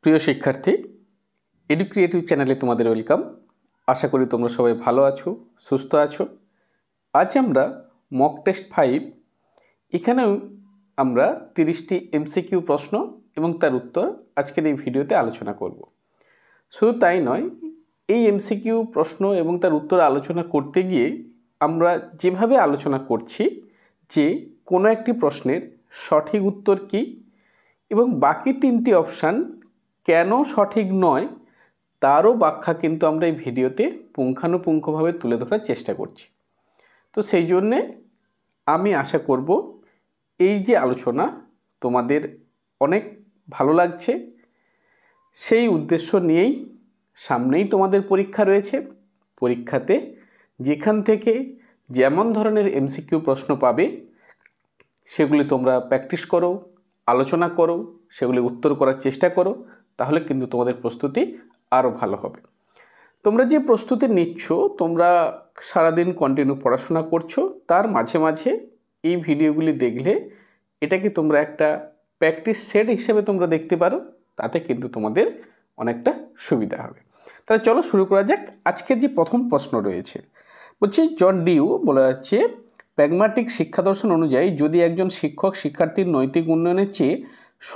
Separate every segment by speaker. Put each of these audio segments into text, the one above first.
Speaker 1: প্রিয় শিক্ষার্থী, এডুক্রিয়েটিভ চ্যানেলে তোমাদের ওয়েলকাম। আশা করি তোমরা সবাই ভালো আছো, সুস্থ আছো। আজ আমরা মক টেস্ট 5 এখানেও আমরা 30টি এমসিকিউ প্রশ্ন এবং তার উত্তর আজকের এই ভিডিওতে আলোচনা করব। শুধু তাই নয়, এই এমসিকিউ প্রশ্ন এবং তার উত্তর আলোচনা করতে গিয়ে আমরা যেভাবে আলোচনা করছি যে কোনো একটি প্রশ্নের সঠিক উত্তর কী এবং বাকি 3টি অপশান কেন সঠিক নয় তারও ব্যাখ্যা কিন্তু আমরা এই ভিডিওতে পুঙ্খানুপুঙ্খভাবে তুলে ধরার চেষ্টা করছি। তো সেই জন্যে আমি আশা করব এই যে আলোচনা তোমাদের অনেক ভালো লাগছে। সেই উদ্দেশ্য নিয়েই সামনেই তোমাদের পরীক্ষা রয়েছে। পরীক্ষাতে যেখান থেকে যেমন ধরনের এমসিকিউ প্রশ্ন পাবে সেগুলি তোমরা প্র্যাকটিস করো, আলোচনা করো, সেগুলি উত্তর করার চেষ্টা করো, তাহলে কিন্তু তোমাদের প্রস্তুতি আরও ভালো হবে। তোমরা যে প্রস্তুতি নিচ্ছ, তোমরা সারাদিন কন্টিনিউ পড়াশোনা করছো, তার মাঝে মাঝে এই ভিডিওগুলি দেখলে এটাকে তোমরা একটা প্র্যাকটিস সেট হিসেবে তোমরা দেখতে পারো, তাতে কিন্তু তোমাদের অনেকটা সুবিধা হবে। তাহলে চলো শুরু করা যাক। আজকের যে প্রথম প্রশ্ন রয়েছে, বলছি জন ডিউ বলা যাচ্ছে প্র্যাগম্যাটিক শিক্ষা দর্শন অনুযায়ী যদি একজন শিক্ষক শিক্ষার্থীর নৈতিক উন্নয়নের চেয়ে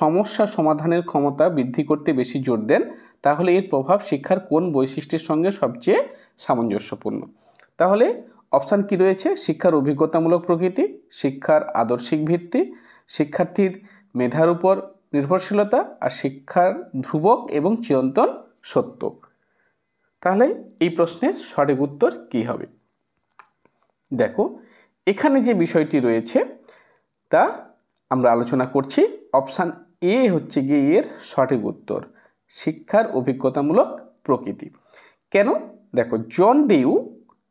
Speaker 1: সমস্যা সমাধানের ক্ষমতা বৃদ্ধি করতে বেশি জোর দেন, তাহলে এর প্রভাব শিক্ষার কোন বৈশিষ্ট্যের সঙ্গে সবচেয়ে সামঞ্জস্যপূর্ণ? তাহলে অপশান কি রয়েছে? শিক্ষার অভিজ্ঞতামূলক প্রকৃতি, শিক্ষার আদর্শিক ভিত্তি, শিক্ষার্থীর মেধার উপর নির্ভরশীলতা, আর শিক্ষার ধ্রুবক এবং চিরন্তন সত্য। তাহলে এই প্রশ্নের সঠিক উত্তর কী হবে? দেখো, এখানে যে বিষয়টি রয়েছে তা আমরা আলোচনা করছি। অপশান এ হচ্ছে গিয়ে এর সঠিক উত্তর, শিক্ষার অভিজ্ঞতামূলক প্রকৃতি। কেন? দেখো, জন ডিউ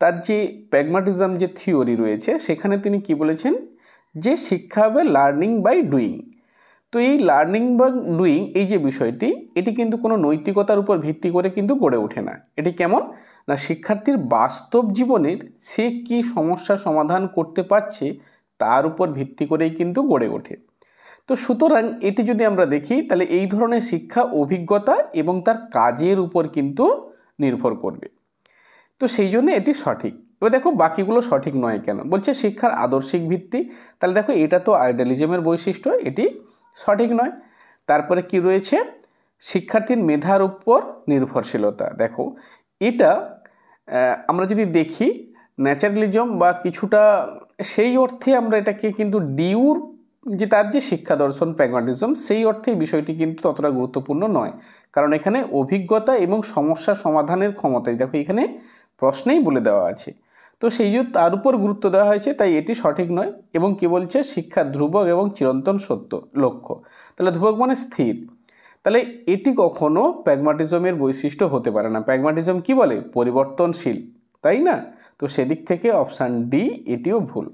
Speaker 1: তার যে প্র্যাগম্যাটিজম যে থিওরি রয়েছে সেখানে তিনি কি বলেছেন যে শিক্ষা হবে লার্নিং বাই ডুইং। তো এই লার্নিং বাই ডুইং এই যে বিষয়টি, এটি কিন্তু কোনো নৈতিকতার উপর ভিত্তি করে কিন্তু গড়ে ওঠে না। এটি কেমন না, শিক্ষার্থীর বাস্তব জীবনের সে কি সমস্যা সমাধান করতে পারছে তার উপর ভিত্তি করেই কিন্তু গড়ে ওঠে। তো সুতরাং এটি যদি আমরা দেখি তাহলে এই ধরনের শিক্ষা অভিজ্ঞতা এবং তার কাজের উপর কিন্তু নির্ভর করবে। তো সেই জন্য এটি সঠিক। এবার দেখো বাকিগুলো সঠিক নয় কেন। বলছে শিক্ষার আদর্শিক ভিত্তি, তাহলে দেখো এটা তো আইডিয়ালিজমের বৈশিষ্ট্য, এটি সঠিক নয়। তারপরে কি রয়েছে? শিক্ষার্থীর মেধার উপর নির্ভরশীলতা। দেখো এটা আমরা যদি দেখি ন্যাচারালিজম বা কিছুটা সেই অর্থে আমরা এটাকে কিন্তু ডিউর যে তার যে শিক্ষা দর্শন প্র্যাগম্যাটিজম সেই অর্থে এই বিষয়টি কিন্তু ততটা গুরুত্বপূর্ণ নয়, কারণ এখানে অভিজ্ঞতা এবং সমস্যা সমাধানের ক্ষমতাই দেখো এখানে প্রশ্নেই বলে দেওয়া আছে। তো সেই জন্য তার উপর গুরুত্ব দেওয়া হয়েছে, তাই এটি সঠিক নয়। এবং কি বলছে? শিক্ষা ধ্রুবক এবং চিরন্তন সত্য লক্ষ্য। তাহলে ধ্রুবক মানে স্থির, তাহলে এটি কখনো প্র্যাগম্যাটিজমের বৈশিষ্ট্য হতে পারে না। প্র্যাগম্যাটিজম কি বলে? পরিবর্তনশীল, তাই না? তো সেদিক থেকে অপশান ডি এটিও ভুল।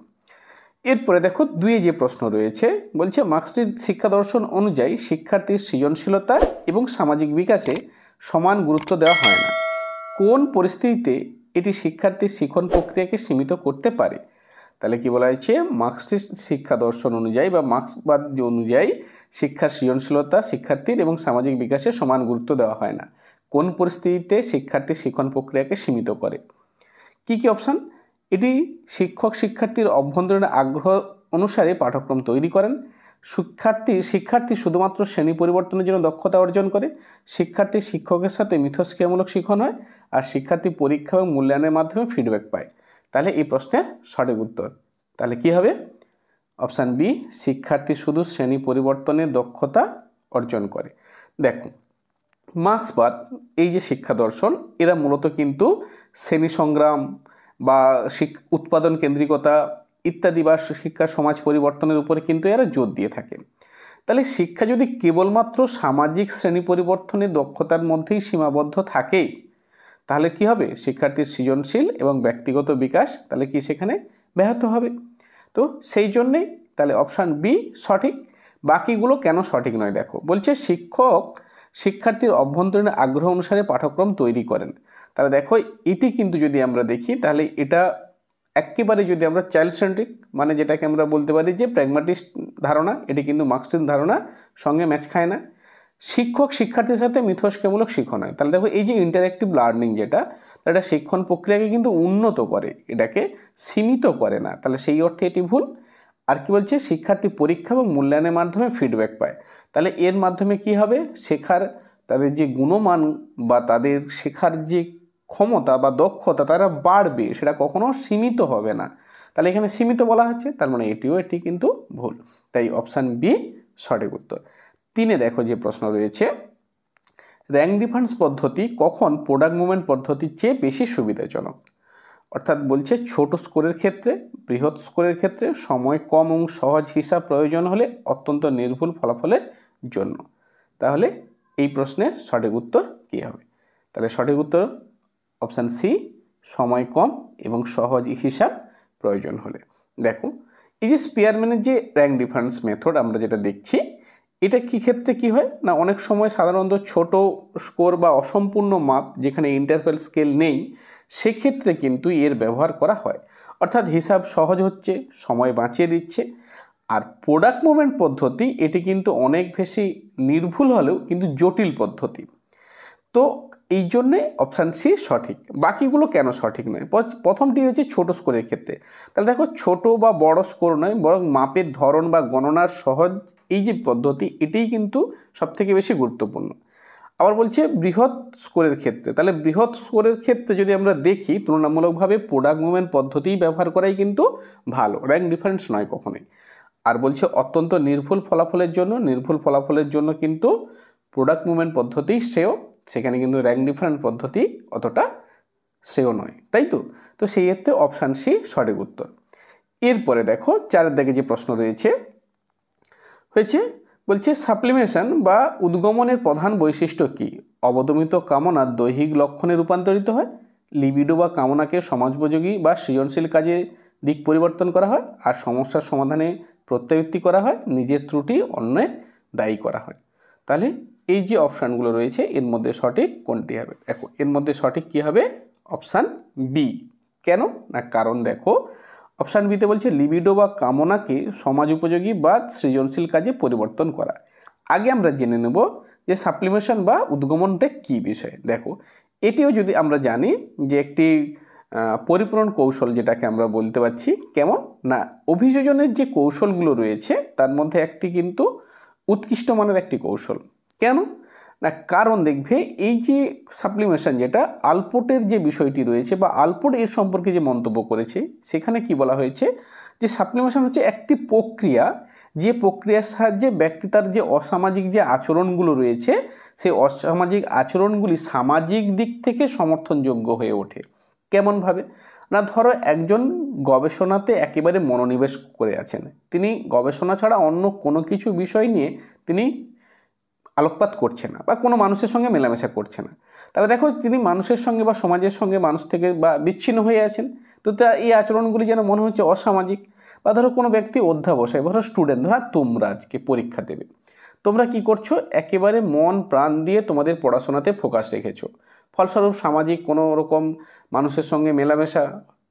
Speaker 1: এরপরে দেখো দুই যে প্রশ্ন রয়েছে, বলছে মার্ক্সীয় শিক্ষা দর্শন অনুযায়ী শিক্ষার্থীর সৃজনশীলতা এবং সামাজিক বিকাশে সমান গুরুত্ব দেওয়া হয় না। কোন পরিস্থিতিতে এটি শিক্ষার্থীর শিক্ষণ প্রক্রিয়াকে সীমিত করতে পারে? তাহলে কি বলা হয়েছে? মার্ক্সীয় শিক্ষা দর্শন অনুযায়ী বা মার্ক্সবাদ অনুযায়ী শিক্ষার সৃজনশীলতা শিক্ষার্থীর এবং সামাজিক বিকাশে সমান গুরুত্ব দেওয়া হয় না। কোন পরিস্থিতিতে শিক্ষার্থীর শিক্ষণ প্রক্রিয়াকে সীমিত করে? কি কি অপশান? এটি শিক্ষক শিক্ষার্থীর অভ্যন্তরীণ আগ্রহ অনুসারে পাঠ্যক্রম তৈরি করেন, শিক্ষার্থী শুধুমাত্র শ্রেণী পরিবর্তনের জন্য দক্ষতা অর্জন করে, শিক্ষার্থী শিক্ষকের সাথে মিথস্ক্রিয়ামূলক শিখন হয়, আর শিক্ষার্থী পরীক্ষা এবং মূল্যায়নের মাধ্যমে ফিডব্যাক পায়। তাহলে এই প্রশ্নের সঠিক উত্তর তাহলে কি হবে? অপশান বি, শিক্ষার্থী শুধু শ্রেণী পরিবর্তনের দক্ষতা অর্জন করে। দেখো, মার্ক্সবাদ এই যে শিক্ষা দর্শন, এরা মূলত কিন্তু শ্রেণী সংগ্রাম বা উৎপাদন কেন্দ্রিকতা ইত্যাদি বা শিক্ষা সমাজ পরিবর্তনের উপরে কিন্তু এরা জোর দিয়ে থাকে। তাহলে শিক্ষা যদি কেবলমাত্র সামাজিক শ্রেণী পরিবর্তনের দক্ষতার মধ্যেই সীমাবদ্ধ থাকে, তাহলে কি হবে? শিক্ষার্থীর সৃজনশীল এবং ব্যক্তিগত বিকাশ তাহলে কি সেখানে ব্যাহত হবে। তো সেই জন্যে তাহলে অপশান বি সঠিক। বাকিগুলো কেন সঠিক নয়? দেখো, বলছে শিক্ষক শিক্ষার্থীর অভ্যন্তরীণ আগ্রহ অনুসারে পাঠ্যক্রম তৈরি করেন। তাহলে দেখো এটি কিন্তু যদি আমরা দেখি তাহলে এটা একেবারে যদি আমরা চাইল্ড সেন্ট্রিক মানে যেটাকে আমরা বলতে পারি যে প্র্যাগম্যাটিস্ট ধারণা, এটি কিন্তু মার্ক্সিয়ান ধারণা সঙ্গে ম্যাচ খায় না। শিক্ষক শিক্ষার্থীর সাথে মিথস্ক্রিয়ামূলক শিক্ষণ হয়। তাহলে দেখো এই যে ইন্টারেক্টিভ লার্নিং যেটা, এটা শিক্ষণ প্রক্রিয়াকে কিন্তু উন্নত করে, এটাকে সীমিত করে না। তাহলে সেই অর্থে এটি ভুল। আর কি বলছে, শিক্ষার্থী পরীক্ষা এবং মূল্যায়নের মাধ্যমে ফিডব্যাক পায়। তাহলে এর মাধ্যমে কি হবে, শেখার তাদের যে গুণমান বা তাদের শেখার যে ক্ষমতা বা দক্ষতা তারা বাড়বে, সেটা কখনো সীমিত হবে না। তাহলে এখানে সীমিত বলা হচ্ছে, তার মানে এটি কিন্তু ভুল। তাই অপশান বি সঠিক উত্তর। 3 দেখো যে প্রশ্ন রয়েছে, র্যাঙ্ক ডিফারেন্স পদ্ধতি কখন প্রোডাক্ট মুভমেন্ট পদ্ধতির চেয়ে বেশি সুবিধাজনক? অর্থাৎ বলছে ছোট স্কোরের ক্ষেত্রে, বৃহৎ স্কোরের ক্ষেত্রে, সময় কম এবং সহজ হিসাব প্রয়োজন হলে, অত্যন্ত নির্ভুল ফলাফলের জন্য। তাহলে এই প্রশ্নের সঠিক উত্তর কী হবে? তাহলে সঠিক উত্তর অপশান সি, সময় কম এবং সহজ হিসাব প্রয়োজন হলে। দেখো এই যে স্পিয়ারম্যানের যে র্যাঙ্ক ডিফারেন্স মেথড আমরা যেটা দেখছি, এটা কী ক্ষেত্রে কি হয় না, অনেক সময় সাধারণত ছোট স্কোর বা অসম্পূর্ণ মাপ যেখানে ইন্টারভ্যাল স্কেল নেই, সেক্ষেত্রে কিন্তু এর ব্যবহার করা হয়। অর্থাৎ হিসাব সহজ হচ্ছে, সময় বাঁচিয়ে দিচ্ছে। আর প্রোডাক্ট মুভমেন্ট পদ্ধতি এটি কিন্তু অনেক বেশি নির্ভুল হলেও কিন্তু জটিল পদ্ধতি। তো এই জন্যে অপশান সি সঠিক। বাকিগুলো কেন সঠিক নয়? প্রথমটি হচ্ছে ছোট স্কোরের ক্ষেত্রে। তাহলে দেখো ছোট বা বড় স্কোর নয়, বরং মাপের ধরন বা গণনার সহজ এই যে পদ্ধতি, এটিই কিন্তু সবথেকে বেশি গুরুত্বপূর্ণ। আবার বলছে বৃহৎ স্কোরের ক্ষেত্রে, তাহলে বৃহৎ স্কোরের ক্ষেত্রে যদি আমরা দেখি, তুলনামূলকভাবে প্রোডাক্ট মুভমেন্ট পদ্ধতিই ব্যবহার করাই কিন্তু ভালো, র্যাঙ্ক ডিফারেন্স নয় কখনোই। আর বলছে অত্যন্ত নির্ভুল ফলাফলের জন্য কিন্তু প্রোডাক্ট মুভমেন্ট পদ্ধতি শ্রেয়, সেখানে কিন্তু র্যাঙ্ক ডিফারেন্স পদ্ধতি অতটা শ্রেয় নয়, তাই তো? তো সেই ক্ষেত্রে অপশান সি সঠিক উত্তর। এরপরে দেখো 4 দাগে যে প্রশ্ন রয়েছে হয়েছে, বলছে সাপ্লিমেশন বা উদ্গমনের প্রধান বৈশিষ্ট্য কি? অবদমিত কামনা দৈহিক লক্ষণে রূপান্তরিত হয়, লিবিডো বা কামনাকে সমাজোপযোগী বা সৃজনশীল কাজে দিক পরিবর্তন করা হয়, আর সমস্যার সমাধানে প্রত্যাবৃত্তি করা হয়, নিজের ত্রুটি অন্যের দায়ী করা হয়। তাহলে এই যে অপশানগুলো রয়েছে এর মধ্যে সঠিক কোনটি হবে? দেখো এর মধ্যে সঠিক কি হবে? Option B. কেন না, কারণ দেখো অপশান বিতে বলছে লিবিডো বা কামনাকে সমাজ উপযোগী বা সৃজনশীল কাজে পরিবর্তন করা। আগে আমরা জেনে নেব যে সাপ্লিমেশন বা উদ্গমনটা কী বিষয়। দেখো এটিও যদি আমরা জানি যে একটি পরিপূরণ কৌশল, যেটাকে আমরা বলতে পারছি কেমন না, অভিযোজনের যে কৌশলগুলো রয়েছে তার মধ্যে একটি কিন্তু উৎকৃষ্ট মানের একটি কৌশল। কেন না, কারণ দেখবে এই যে সাপ্লিমেশন, যেটা আলপোর্টের যে বিষয়টি রয়েছে বা আলপোর্ট এর সম্পর্কে যে মন্তব্য করেছে, সেখানে কি বলা হয়েছে যে সাপ্লিমেশন হচ্ছে একটি প্রক্রিয়া, যে প্রক্রিয়ার সাহায্যে ব্যক্তি তার যে অসামাজিক যে আচরণগুলো রয়েছে, সেই অসামাজিক আচরণগুলি সামাজিক দিক থেকে সমর্থনযোগ্য হয়ে ওঠে। কেমনভাবে না, ধরো একজন গবেষণাতে একেবারে মনোনিবেশ করে আছেন, তিনি গবেষণা ছাড়া অন্য কোনো কিছু বিষয় নিয়ে তিনি আলোকপাত করছে না বা কোনো মানুষের সঙ্গে মেলামেশা করছে না। তাহলে দেখো তিনি মানুষের সঙ্গে বা সমাজের সঙ্গে মানুষ থেকে বা বিচ্ছিন্ন হয়ে আছেন। তো তার এই আচরণগুলি যেন মনে হচ্ছে অসামাজিক। বা ধরো কোনো ব্যক্তি অধ্যাবসায়, ধরো স্টুডেন্ট, ধরো তোমরা আজকে পরীক্ষা দেবে, তোমরা কি করছো, একেবারে মন প্রাণ দিয়ে তোমাদের পড়াশোনাতে ফোকাস রেখেছো, ফলস্বরূপ সামাজিক কোনো রকম মানুষের সঙ্গে মেলামেশা,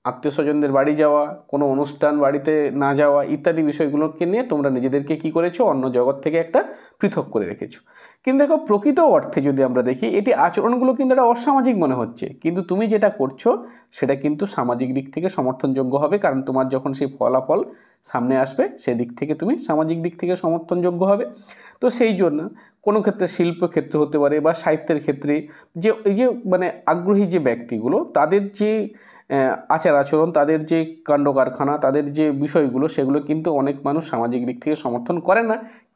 Speaker 1: আত্মীয় স্বজনদের বাড়ি যাওয়া, কোনো অনুষ্ঠান বাড়িতে না যাওয়া ইত্যাদি বিষয়গুলোকে নিয়ে তোমরা নিজেদেরকে কি করেছো, অন্য জগৎ থেকে একটা পৃথক করে রেখেছো। কিন্তু দেখো প্রকৃত অর্থে যদি আমরা দেখি, এটি আচরণগুলো কিন্তু একটা অসামাজিক মনে হচ্ছে, কিন্তু তুমি যেটা করছো সেটা কিন্তু সামাজিক দিক থেকে সমর্থনযোগ্য হবে, কারণ তোমার যখন সেই ফলাফল সামনে আসবে সেদিক থেকে তুমি সামাজিক দিক থেকে সমর্থনযোগ্য হবে। তো সেই জন্য কোনো ক্ষেত্রে শিল্প ক্ষেত্রে হতে পারে বা সাহিত্যের ক্ষেত্রে যে এই যে মানে আগ্রহী যে ব্যক্তিগুলো, তাদের যে আচার আচরণ, তাদের যে কাণ্ড কারখানা, তাদের যে বিষয়গুলো, সেগুলো কিন্তু অনেক মানুষ সামাজিক দিক থেকে সমর্থন করে না,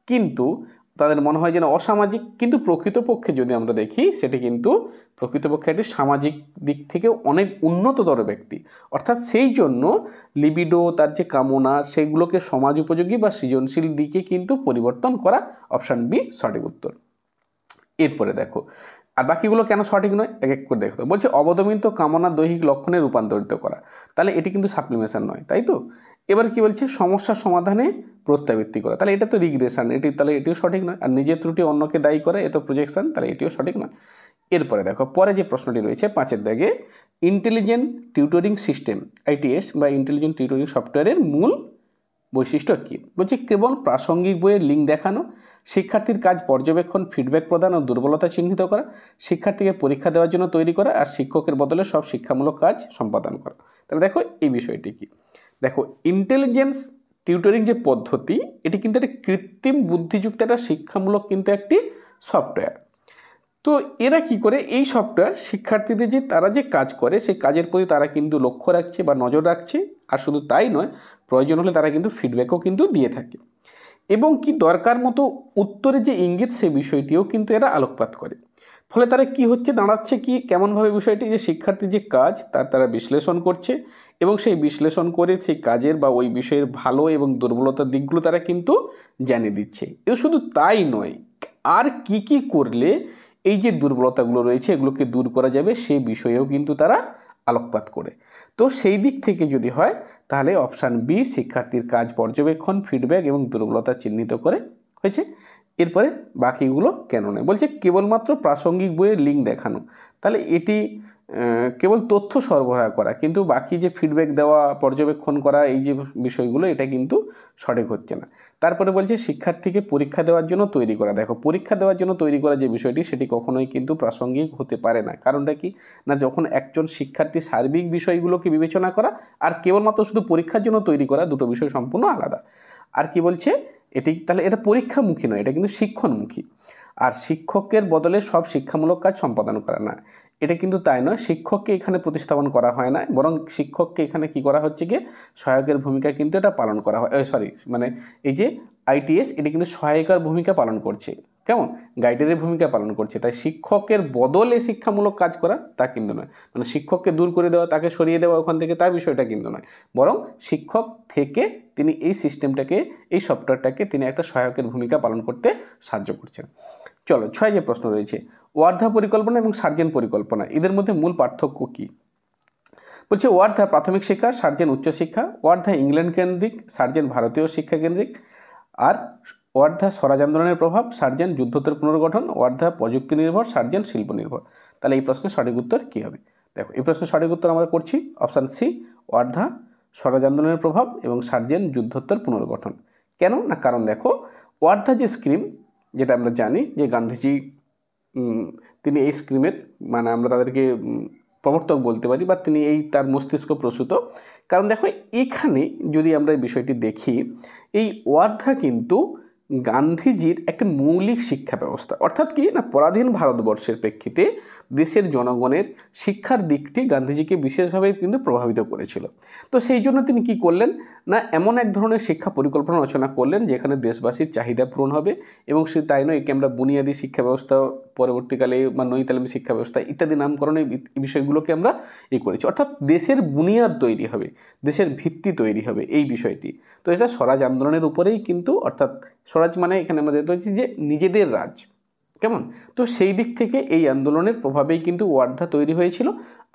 Speaker 1: কিন্তু তাদের মনে হয় যেন অসামাজিক। কিন্তু প্রকৃতপক্ষে যদি আমরা দেখি, সেটি কিন্তু প্রকৃতপক্ষে একটি সামাজিক দিক থেকে অনেক উন্নততর ব্যক্তি। অর্থাৎ সেই জন্য লিবিডো, তার যে কামনা, সেগুলোকে সমাজ উপযোগী বা সৃজনশীল দিকে কিন্তু পরিবর্তন করা। অপশান বি সঠিক উত্তর। এরপরে দেখো আর বাকিগুলো কেন সঠিক নয়, এক এক করে দেখো। বলছে অবদমিত কামনা দৈহিক লক্ষণে রূপান্তরিত করা, তাহলে এটি কিন্তু সাপ্লিমেশন নয়, তাই তো? এবার কি বলছে সমস্যার সমাধানে প্রত্যাবৃত্তি করা, তাহলে এটা তো রিগ্রেশন, তাহলে এটিও সঠিক নয়। আর নিজের ত্রুটি অন্যকে দায়ী করে, এ তো প্রজেকশন, তাহলে এটিও সঠিক নয়। এরপরে দেখো পরে যে প্রশ্নটি রয়েছে 5 দাগে, ইন্টেলিজেন্ট টিউটরিং সিস্টেম ITS বা ইন্টেলিজেন্ট টিউটরিং সফটওয়্যারের মূল বৈশিষ্ট্য কী? বলছে কেবল প্রাসঙ্গিক বইয়ের লিঙ্ক দেখানো, শিক্ষার্থীর কাজ পর্যবেক্ষণ, ফিডব্যাক প্রদান ও দুর্বলতা চিহ্নিত করা, শিক্ষার্থীকে পরীক্ষা দেওয়ার জন্য তৈরি করা, আর শিক্ষকের বদলে সব শিক্ষামূলক কাজ সম্পাদন করা। তাহলে দেখো এই বিষয়টি কি, দেখো ইন্টেলিজেন্স টিউটরিং যে পদ্ধতি, এটি কিন্তু একটা কৃত্রিম বুদ্ধিযুক্ত একটা শিক্ষামূলক কিন্তু একটি সফটওয়্যার। তো এরা কি করে, এই সফটওয়্যার শিক্ষার্থীদের যে তারা যে কাজ করে সেই কাজের প্রতি তারা কিন্তু লক্ষ্য রাখছে বা নজর রাখছে, আর শুধু তাই নয়, প্রয়োজন হলে তারা কিন্তু ফিডব্যাকও কিন্তু দিয়ে থাকে, এবং কি দরকার মতো উত্তরের যে ইঙ্গিত সে বিষয়টিও কিন্তু এরা আলোকপাত করে। ফলে তারা কি হচ্ছে, দাঁড়াচ্ছে কি কেমনভাবে বিষয়টি, যে শিক্ষার্থীর যে কাজ তারা বিশ্লেষণ করছে, এবং সেই বিশ্লেষণ করে সেই কাজের বা ওই বিষয়ের ভালো এবং দুর্বলতার দিকগুলো তারা কিন্তু জানিয়ে দিচ্ছে। এ শুধু তাই নয়, আর কি কি করলে এই যে দুর্বলতাগুলো রয়েছে এগুলোকে দূর করা যাবে সেই বিষয়েও কিন্তু তারা আলোকপাত করে। তো সেই দিক থেকে যদি হয় তাহলে অপশান বি, শিক্ষার্থীর কাজ পর্যবেক্ষণ, ফিডব্যাক এবং দুর্বলতা চিহ্নিত করে হয়েছে। এরপরে বাকিগুলো কেন নয়, বলছে কেবলমাত্র প্রাসঙ্গিক বইয়ের লিঙ্ক দেখানো, তাহলে এটি কেবল তথ্য সরবরাহ করা, কিন্তু বাকি যে ফিডব্যাক দেওয়া, পর্যবেক্ষণ করা, এই যে বিষয়গুলো এটা কিন্তু সঠিক হচ্ছে না। তারপরে বলছে শিক্ষার্থীকে পরীক্ষা দেওয়ার জন্য তৈরি করা। দেখো পরীক্ষা দেওয়ার জন্য তৈরি করা যে বিষয়টি সেটি কখনোই কিন্তু প্রাসঙ্গিক হতে পারে না। কারণটা কি না, যখন একজন শিক্ষার্থী সার্বিক বিষয়গুলোকে বিবেচনা করা আর কেবলমাত্র শুধু পরীক্ষার জন্য তৈরি করা দুটো বিষয় সম্পূর্ণ আলাদা। আর কি বলছে, এটি তাহলে এটা পরীক্ষামুখী নয়, এটা কিন্তু শিক্ষণমুখী। আর শিক্ষকের বদলে সব শিক্ষামূলক কাজ সম্পাদন করা না, এটা কিন্তু তাই নয়। শিক্ষককে এখানে প্রতিস্থাপন করা হয় না, বরং শিক্ষককে এখানে কি করা হচ্ছে, গিয়ে সহায়কের ভূমিকা কিন্তু এটা পালন করা হয়। মানে এই যে আইটিএস এটি কিন্তু সহায়িকার ভূমিকা পালন করছে, কেমন গাইডের ভূমিকা পালন করছে। তাই শিক্ষকের বদলে শিক্ষামূলক কাজ করা তা কিন্তু নয়, মানে শিক্ষককে দূর করে দেওয়া, তাকে সরিয়ে দেওয়া ওখান থেকে, তার বিষয়টা কিন্তু নয়, বরং শিক্ষক থেকে তিনি এই সিস্টেমটাকে, এই সফটওয়্যারটাকে তিনি একটা সহায়কের ভূমিকা পালন করতে সাহায্য করছেন। চলো 6 যে প্রশ্ন রয়েছে, ওয়ার্ধা পরিকল্পনা এবং সার্জেন পরিকল্পনা, এদের মধ্যে মূল পার্থক্য কী? বলছে ওয়ার্ধা প্রাথমিক শিক্ষা, সার্জেন উচ্চশিক্ষা, ওয়ার্ধা ইংল্যান্ড কেন্দ্রিক, সার্জেন ভারতীয় শিক্ষা কেন্দ্রিক, আর ওয়ার্ধা স্বরাজ আন্দোলনের প্রভাব, সার্জেন যুদ্ধোত্তর পুনর্গঠন, ওয়ার্ধা প্রযুক্তি নির্ভর, সার্জেন শিল্প নির্ভর। তাহলে এই প্রশ্নের সঠিক উত্তর কী হবে? দেখো এই প্রশ্নের সঠিক উত্তর আমরা করছি অপশান সি, ওয়ার্ধা স্বরাজ আন্দোলনের প্রভাব এবং সার্জেন যুদ্ধোত্তর পুনর্গঠন। কেন না, কারণ দেখো ওয়ার্ধা যে স্কিম, যেটা আমরা জানি যে গান্ধীজি তিনি এই স্কিমের মানে আমরা তাদেরকে প্রবর্তক বলতে পারি, বা তিনি এই তার মস্তিষ্ক প্রসূত। কারণ দেখো এখানে যদি আমরা এই বিষয়টি দেখি, এই ওয়ার্ধা কিন্তু গান্ধীজির একটা মৌলিক শিক্ষা ব্যবস্থা, অর্থাৎ কি না, পরাধীন ভারতবর্ষের প্রেক্ষিতে দেশের জনগণের শিক্ষার দিকটি গান্ধীজিকে বিশেষভাবে কিন্তু প্রভাবিত করেছিল। তো সেই জন্য তিনি কি করলেন না, এমন এক ধরনের শিক্ষা পরিকল্পনা রচনা করলেন যেখানে দেশবাসীর চাহিদা পূরণ হবে, এবং সে তাই নয়, একে আমরা বুনিয়াদী শিক্ষা ব্যবস্থা, পরবর্তীকালে বা নৈতালিমী শিক্ষা ব্যবস্থা ইত্যাদি নামকরণের বিষয়গুলোকে আমরা করেছি, অর্থাৎ দেশের বুনিয়াদ তৈরি হবে, দেশের ভিত্তি তৈরি হবে এই বিষয়টি। তো এটা স্বরাজ আন্দোলনের উপরেই কিন্তু, অর্থাৎ স্বরাজ মানে এখানে আমরা দেখতে পাচ্ছি যে নিজেদের রাজ, কেমন। তো সেই দিক থেকে এই আন্দোলনের প্রভাবেই কিন্তু ওয়ার্ধা তৈরি হয়েছিল।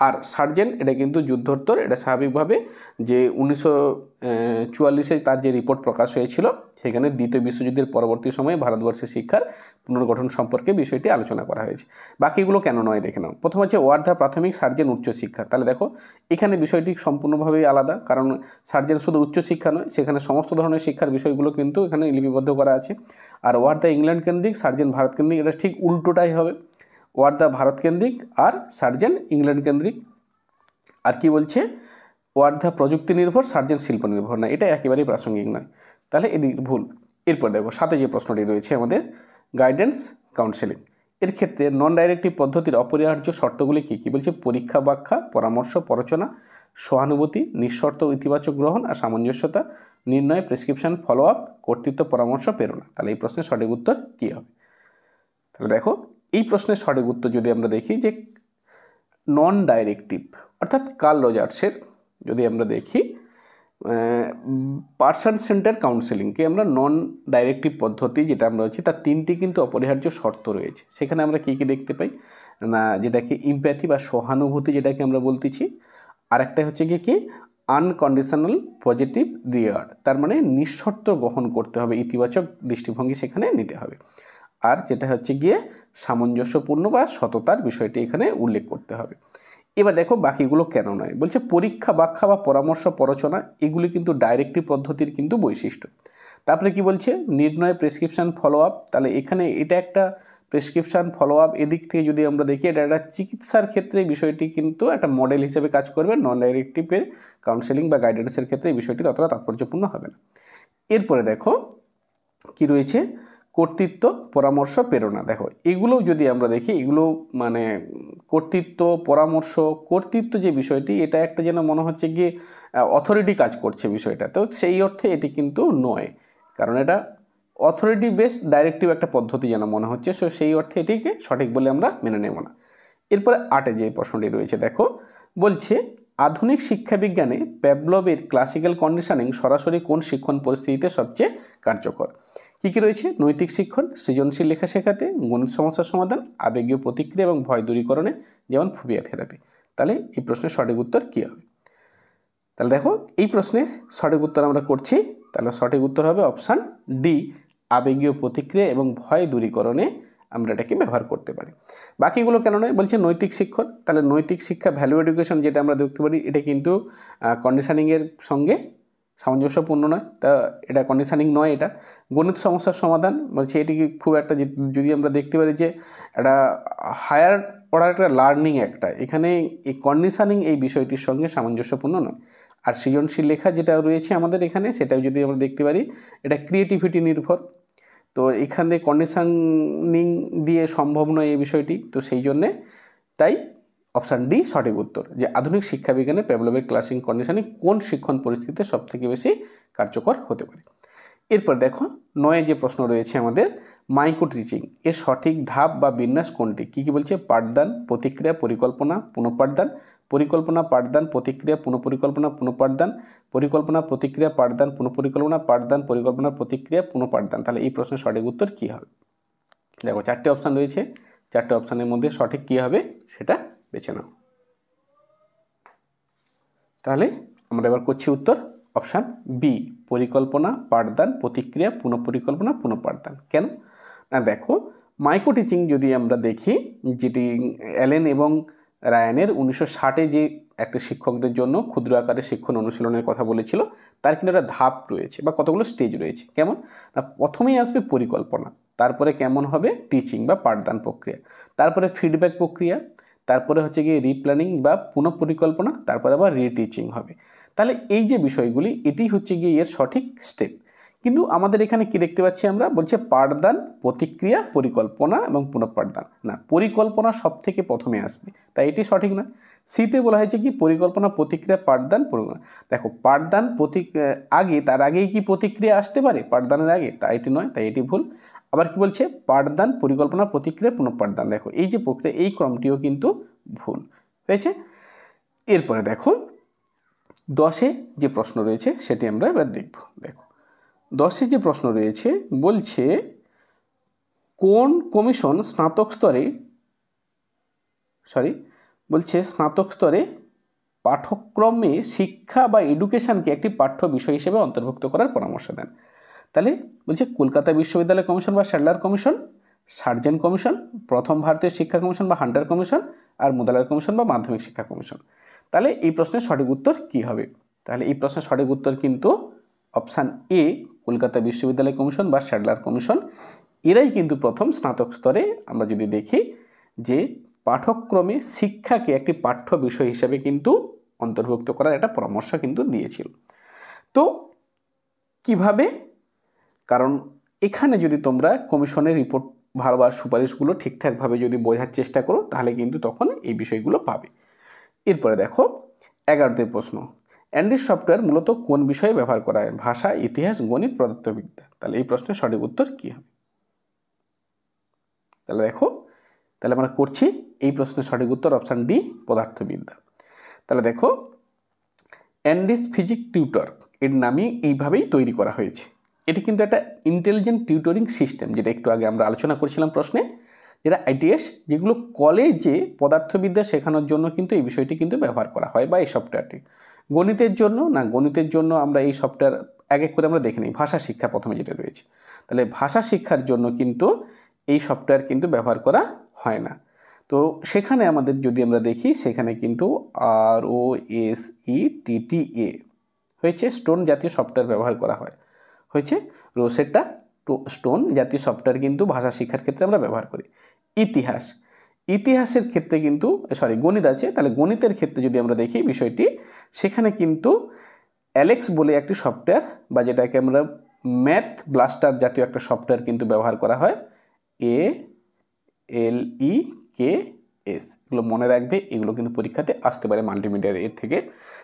Speaker 1: আর সার্জেন এটা কিন্তু যুদ্ধোত্তর, এটা স্বাভাবিকভাবে যে 1944-এ তার যে রিপোর্ট প্রকাশ হয়েছিল সেখানে দ্বিতীয় বিশ্বযুদ্ধের পরবর্তী সময়ে ভারতবর্ষের শিক্ষার পুনর্গঠন সম্পর্কে বিষয়টি আলোচনা করা হয়েছে। বাকিগুলো কেন নয় দেখে নাও। প্রথম হচ্ছে ওয়ার্ধা প্রাথমিক, সার্জেন উচ্চশিক্ষা। তাহলে দেখো এখানে বিষয়টি সম্পূর্ণভাবেই আলাদা, কারণ সার্জেন শুধু উচ্চশিক্ষা নয়, সেখানে সমস্ত ধরনের শিক্ষার বিষয়গুলো কিন্তু এখানে লিপিবদ্ধ করা আছে। আর ওয়ার্ধা ইংল্যান্ড কেন্দ্রিক, সার্জেন ভারত কেন্দ্রিক, এটা ঠিক উল্টোটাই হবে, ওয়ার্ধা ভারত কেন্দ্রিক আর সার্জেন ইংল্যান্ড কেন্দ্রিক। আর কি বলছে, ওয়ার্ধা প্রযুক্তি নির্ভর, সার্জেন শিল্প নির্ভর না, এটা একেবারেই প্রাসঙ্গিক নয়, তাহলে এদিক ভুল। এরপর দেখো সাথে যে প্রশ্নটি রয়েছে আমাদের, গাইডেন্স কাউন্সেলিং, এর ক্ষেত্রে নন ডাইরেক্টিভ পদ্ধতির অপরিহার্য শর্তগুলি কী কী? বলছে পরীক্ষা ব্যাখ্যা, পরামর্শ প্ররোচনা, সহানুভূতি, নিঃশর্ত ইতিবাচক গ্রহণ আর সামঞ্জস্যতা, নির্ণয়, প্রেসক্রিপশন, ফলো আপ, কর্তৃত্ব, পরামর্শ, প্রেরণা। তাহলে এই প্রশ্নের সঠিক উত্তর কী হবে? তাহলে দেখো এই প্রশ্নের সঠিক উত্তর যদি আমরা দেখি যে নন ডাইরেক্টিভ, অর্থাৎ কার্ল রজার্সের যদি আমরা দেখি পার্সন সেন্টার কাউন্সেলিংকে আমরা নন ডাইরেক্টিভ পদ্ধতি যেটা আমরা হচ্ছে, তার 3টি কিন্তু অপরিহার্য শর্ত রয়েছে। সেখানে আমরা কী কী দেখতে পাই না, যেটাকে ইম্প্যাথি বা সহানুভূতি যেটাকে আমরা বলতেছি, আরেকটা হচ্ছে কি আনকন্ডিশনাল পজিটিভ রিওয়ার্ড, তার মানে নিঃশর্ত গ্রহণ করতে হবে, ইতিবাচক দৃষ্টিভঙ্গি সেখানে নিতে হবে। আর যেটা হচ্ছে গিয়ে সামঞ্জস্যপূর্ণ বা সততার বিষয়টি এখানে উল্লেখ করতে হবে। এবার দেখো বাকিগুলো কেন নয়, বলছে পরীক্ষা ব্যাখ্যা বা পরামর্শ প্ররোচনা, এগুলি কিন্তু ডাইরেক্টিভ পদ্ধতির কিন্তু বৈশিষ্ট্য। তারপরে কি বলছে নির্ণয় প্রেসক্রিপশন ফলো আপ, তাহলে এখানে এটা একটা প্রেসক্রিপশন ফলো আপ, এদিক থেকে যদি আমরা দেখি এটা একটা চিকিৎসার ক্ষেত্রে বিষয়টি কিন্তু একটা মডেল হিসেবে কাজ করবে, নন ডাইরেক্টিভের কাউন্সেলিং বা গাইডেন্সের ক্ষেত্রে এই বিষয়টি ততটা তাৎপর্যপূর্ণ হবে না। এরপরে দেখো কি রয়েছে কর্তৃত্ব পরামর্শ প্রেরণা। দেখো এগুলো যদি আমরা দেখি, এগুলো মানে কর্তৃত্ব পরামর্শ, কর্তৃত্ব যে বিষয়টি এটা একটা যেন মনে হচ্ছে কি অথরিটি কাজ করছে বিষয়টা, তো সেই অর্থে এটি কিন্তু নয়, কারণ এটা অথরিটি বেসড ডাইরেক্টিভ একটা পদ্ধতি যেন মনে হচ্ছে, সো সেই অর্থে এটিকে সঠিক বলে আমরা মেনে নেব না। এরপরে 8 যে প্রশ্নটি রয়েছে দেখো বলছে আধুনিক শিক্ষাবিজ্ঞানে প্যাভলভের ক্লাসিক্যাল কন্ডিশনিং সরাসরি কোন শিক্ষণ পরিস্থিতিতে সবচেয়ে কার্যকর? কী কী রয়েছে? নৈতিক শিক্ষণ, সৃজনশীল লেখা শেখাতে, গণিত সমস্যার সমাধান, আবেগীয় প্রতিক্রিয়া এবং ভয় দূরীকরণে, যেমন ফোবিয়া থেরাপি। তাহলে এই প্রশ্নের সঠিক উত্তর কী হবে? তাহলে দেখো এই প্রশ্নের সঠিক উত্তর আমরা করছি, তাহলে সঠিক উত্তর হবে অপশান ডি, আবেগীয় প্রতিক্রিয়া এবং ভয় দূরীকরণে আমরা এটাকে ব্যবহার করতে পারি। বাকিগুলো কেন নয়? বলছে নৈতিক শিক্ষণ, তাহলে নৈতিক শিক্ষা ভ্যালু এডুকেশন যেটা আমরা দেখতে পারি এটা কিন্তু কন্ডিশনিংয়ের সঙ্গে সামঞ্জস্যপূর্ণ নয়, তা এটা কন্ডিশনিং নয়। এটা গণিত সমস্যার সমাধান বলছে এটি খুব একটা, যদি আমরা দেখতে পারি যে একটা হায়ার অর্ডার একটা লার্নিং একটা, এখানে এই কন্ডিশনিং এই বিষয়টির সঙ্গে সামঞ্জস্যপূর্ণ নয়। আর সৃজনশীল লেখা যেটা রয়েছে আমাদের এখানে, সেটাও যদি আমরা দেখতে পারি এটা ক্রিয়েটিভিটি নির্ভর, তো এখানে কন্ডিশনিং দিয়ে সম্ভব নয় এই বিষয়টি, তো সেই জন্যে তাই অপশান ডি সঠিক উত্তর, যে আধুনিক শিক্ষাবিজ্ঞানে প্যাভলভের ক্লাসিং কন্ডিশনিং কোন শিক্ষণ পরিস্থিতিতে সবথেকে বেশি কার্যকর হতে পারে। এরপর দেখো 9 যে প্রশ্ন রয়েছে আমাদের মাইক্রো টিচিং এর সঠিক ধাপ বা বিন্যাস কোনটি? কী কী বলছে? পাঠদান, প্রতিক্রিয়া, পরিকল্পনা, পুনঃপাঠদান, পরিকল্পনা, পাঠদান, প্রতিক্রিয়া, পুনঃপরিকল্পনা, পুনঃপাঠদান, পরিকল্পনা, প্রতিক্রিয়া, পাঠদান, পুনঃপরিকল্পনা, পাঠদান, পরিকল্পনা, প্রতিক্রিয়া, পুনঃপাঠদান। তাহলে এই প্রশ্নের সঠিক উত্তর কী হবে? দেখো 4টে অপশান রয়েছে, 4টে অপশানের মধ্যে সঠিক কী হবে সেটা বেছে নাও। তাহলে আমরা এবার করছি উত্তর অপশান বি, পরিকল্পনা, পাঠদান, প্রতিক্রিয়া, পুনঃপরিকল্পনা, পুনঃপাঠদান। কেন না? দেখো মাইক্রো টিচিং যদি আমরা দেখি, যেটি অ্যালেন এবং রায়ানের 1960 যে একটা শিক্ষকদের জন্য ক্ষুদ্র আকারে শিক্ষণ অনুশীলনের কথা বলেছিল, তার কিন্তু একটা ধাপ রয়েছে বা কতগুলো স্টেজ রয়েছে। কেমন না? প্রথমেই আসবে পরিকল্পনা, তারপরে কেমন হবে টিচিং বা পাঠদান প্রক্রিয়া, তারপরে ফিডব্যাক প্রক্রিয়া, তারপরে হচ্ছে গিয়ে রিপ্ল্যানিং বা পুনঃপরিকল্পনা, তারপরে আবার রিটিচিং হবে। তাহলে এই যে বিষয়গুলি, এটি হচ্ছে গিয়ে এর সঠিক স্টেপ। কিন্তু আমাদের এখানে কি দেখতে পাচ্ছি আমরা? বলছে পাঠদান, প্রতিক্রিয়া, পরিকল্পনা এবং পুনঃপাঠদান। না, পরিকল্পনা সব থেকে প্রথমে আসবে, তাই এটি সঠিক নয়। সিতে বলা হয়েছে কি পরিকল্পনা, প্রতিক্রিয়া, পাঠদান, দেখো পাঠদান আগে, তার আগেই কি প্রতিক্রিয়া আসতে পারে পাঠদানের আগে? তা এটি নয়, তাই এটি ভুল। আবার কি বলছে? পাঠদান, পরিকল্পনা, প্রতিক্রিয়া, পুনঃপাঠদান। দেখো এই যে প্রক্রিয়া, এই ক্রমটিও কিন্তু ভুল হয়েছে। এরপরে দেখো 10 যে প্রশ্ন রয়েছে সেটি আমরা এবার দেখব। দেখো 10 যে প্রশ্ন রয়েছে বলছে কোন কমিশন স্নাতক স্তরে পাঠ্যক্রমে শিক্ষা বা এডুকেশনকে একটি পাঠ্য বিষয় হিসেবে অন্তর্ভুক্ত করার পরামর্শ দেন? তাহলে বলছে কলকাতা বিশ্ববিদ্যালয় কমিশন বা স্যাডলার কমিশন, সার্জেন্ট কমিশন, প্রথম ভারতীয় শিক্ষা কমিশন বা হান্টার কমিশন, আর মুদালার কমিশন বা মাধ্যমিক শিক্ষা কমিশন। তাহলে এই প্রশ্নের সঠিক উত্তর কী হবে? তাহলে এই প্রশ্নের সঠিক উত্তর কিন্তু অপশান এ, কলকাতা বিশ্ববিদ্যালয় কমিশন বা স্যাডলার কমিশন। এরাই কিন্তু প্রথম স্নাতক স্তরে আমরা যদি দেখি যে পাঠ্যক্রমে শিক্ষাকে একটি পাঠ্য বিষয় হিসেবে কিন্তু অন্তর্ভুক্ত করার একটা পরামর্শ কিন্তু দিয়েছিল। তো কিভাবে? কারণ এখানে যদি তোমরা কমিশনের রিপোর্ট বা সুপারিশগুলো ঠিকঠাকভাবে যদি বোঝার চেষ্টা করো, তাহলে কিন্তু তখন এই বিষয়গুলো পাবে। এরপরে দেখো 11 প্রশ্ন, অ্যান্ডিস সফটওয়্যার মূলত কোন বিষয়ে ব্যবহার করা হয়? ভাষা, ইতিহাস, গণিত, পদার্থবিদ্যা। তাহলে এই প্রশ্নের সঠিক উত্তর কী হবে? তাহলে দেখো, তাহলে আমরা করছি এই প্রশ্নের সঠিক উত্তর অপশান ডি, পদার্থবিদ্যা। তাহলে দেখো অ্যান্ডিস ফিজিক্স টিউটর এর নামই এইভাবেই তৈরি করা হয়েছে। এটি কিন্তু একটা ইন্টেলিজেন্ট টিউটরিং সিস্টেম, যেটা একটু আগে আমরা আলোচনা করেছিলাম প্রশ্নে, যেটা আইটিএস, যেগুলো কলেজে পদার্থবিদ্যা শেখানোর জন্য কিন্তু এই বিষয়টি কিন্তু ব্যবহার করা হয় বা এই সফটওয়্যারটি। গণিতের জন্য না, গণিতের জন্য আমরা এই সফটওয়্যার এক এক করে আমরা দেখে নিই। ভাষা শিক্ষা প্রথমে যেটা রয়েছে, তাহলে ভাষা শিক্ষার জন্য কিন্তু এই সফটওয়্যার কিন্তু ব্যবহার করা হয় না। তো সেখানে আমাদের যদি আমরা দেখি, সেখানে কিন্তু ROSETTA হয়েছে স্টোন জাতীয় সফটওয়্যার ব্যবহার করা হয়। হয়েছে রোসেটা স্টোন জাতীয় সফটওয়্যার কিন্তু ভাষা শিক্ষার ক্ষেত্রে আমরা ব্যবহার করি। ইতিহাসের ক্ষেত্রে কিন্তু গণিত আছে, তাহলে গণিতের ক্ষেত্রে যদি আমরা দেখি বিষয়টি, সেখানে কিন্তু অ্যালেক্স বলে একটি সফটওয়্যার বা যেটাকে আমরা ম্যাথ ব্লাস্টার জাতীয় একটা সফটওয়্যার কিন্তু ব্যবহার করা হয়। ALEKS, এগুলো মনে রাখবে, এগুলো কিন্তু পরীক্ষাতে আসতে পারে মাল্টিমিডিয়ার এর থেকে।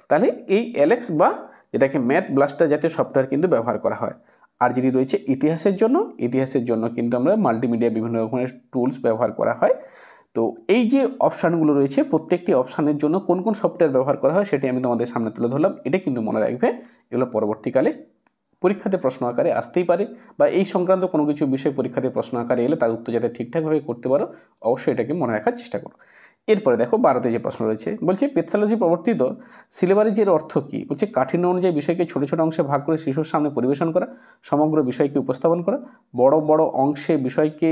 Speaker 1: তাহলে এই অ্যালেক্স বা যেটাকে ম্যাথ ব্লাস্টার জাতীয় সফটওয়্যার কিন্তু ব্যবহার করা হয়। আর যেটি রয়েছে ইতিহাসের জন্য কিন্তু আমরা মাল্টিমিডিয়া বিভিন্ন রকমের টুলস ব্যবহার করা হয়। তো এই যে অপশানগুলো রয়েছে, প্রত্যেকটি অপশানের জন্য কোন কোন সফটওয়্যার ব্যবহার করা হয় সেটি আমি তোমাদের সামনে তুলে ধরলাম। এটা কিন্তু মনে রাখবে, এগুলো পরবর্তীকালে পরীক্ষাতে প্রশ্ন আকারে আসতেই পারে, বা এই সংক্রান্ত কোনো কিছু বিষয় পরীক্ষাতে প্রশ্ন আকারে এলে তার উত্তর যাতে ঠিকঠাকভাবে করতে পারো, অবশ্যই এটাকে মনে রাখার চেষ্টা করো। এরপরে দেখো 12তে যে প্রশ্ন রয়েছে, বলছে পেথোলজি প্রবর্তিত সিলেবারিজের অর্থ কী? বলছে কাঠিন্য অনুযায়ী বিষয়কে ছোটো ছোটো অংশে ভাগ করে শিশুর সামনে পরিবেশন করা, সমগ্র বিষয়কে উপস্থাপন করা, বড় বড় অংশে বিষয়কে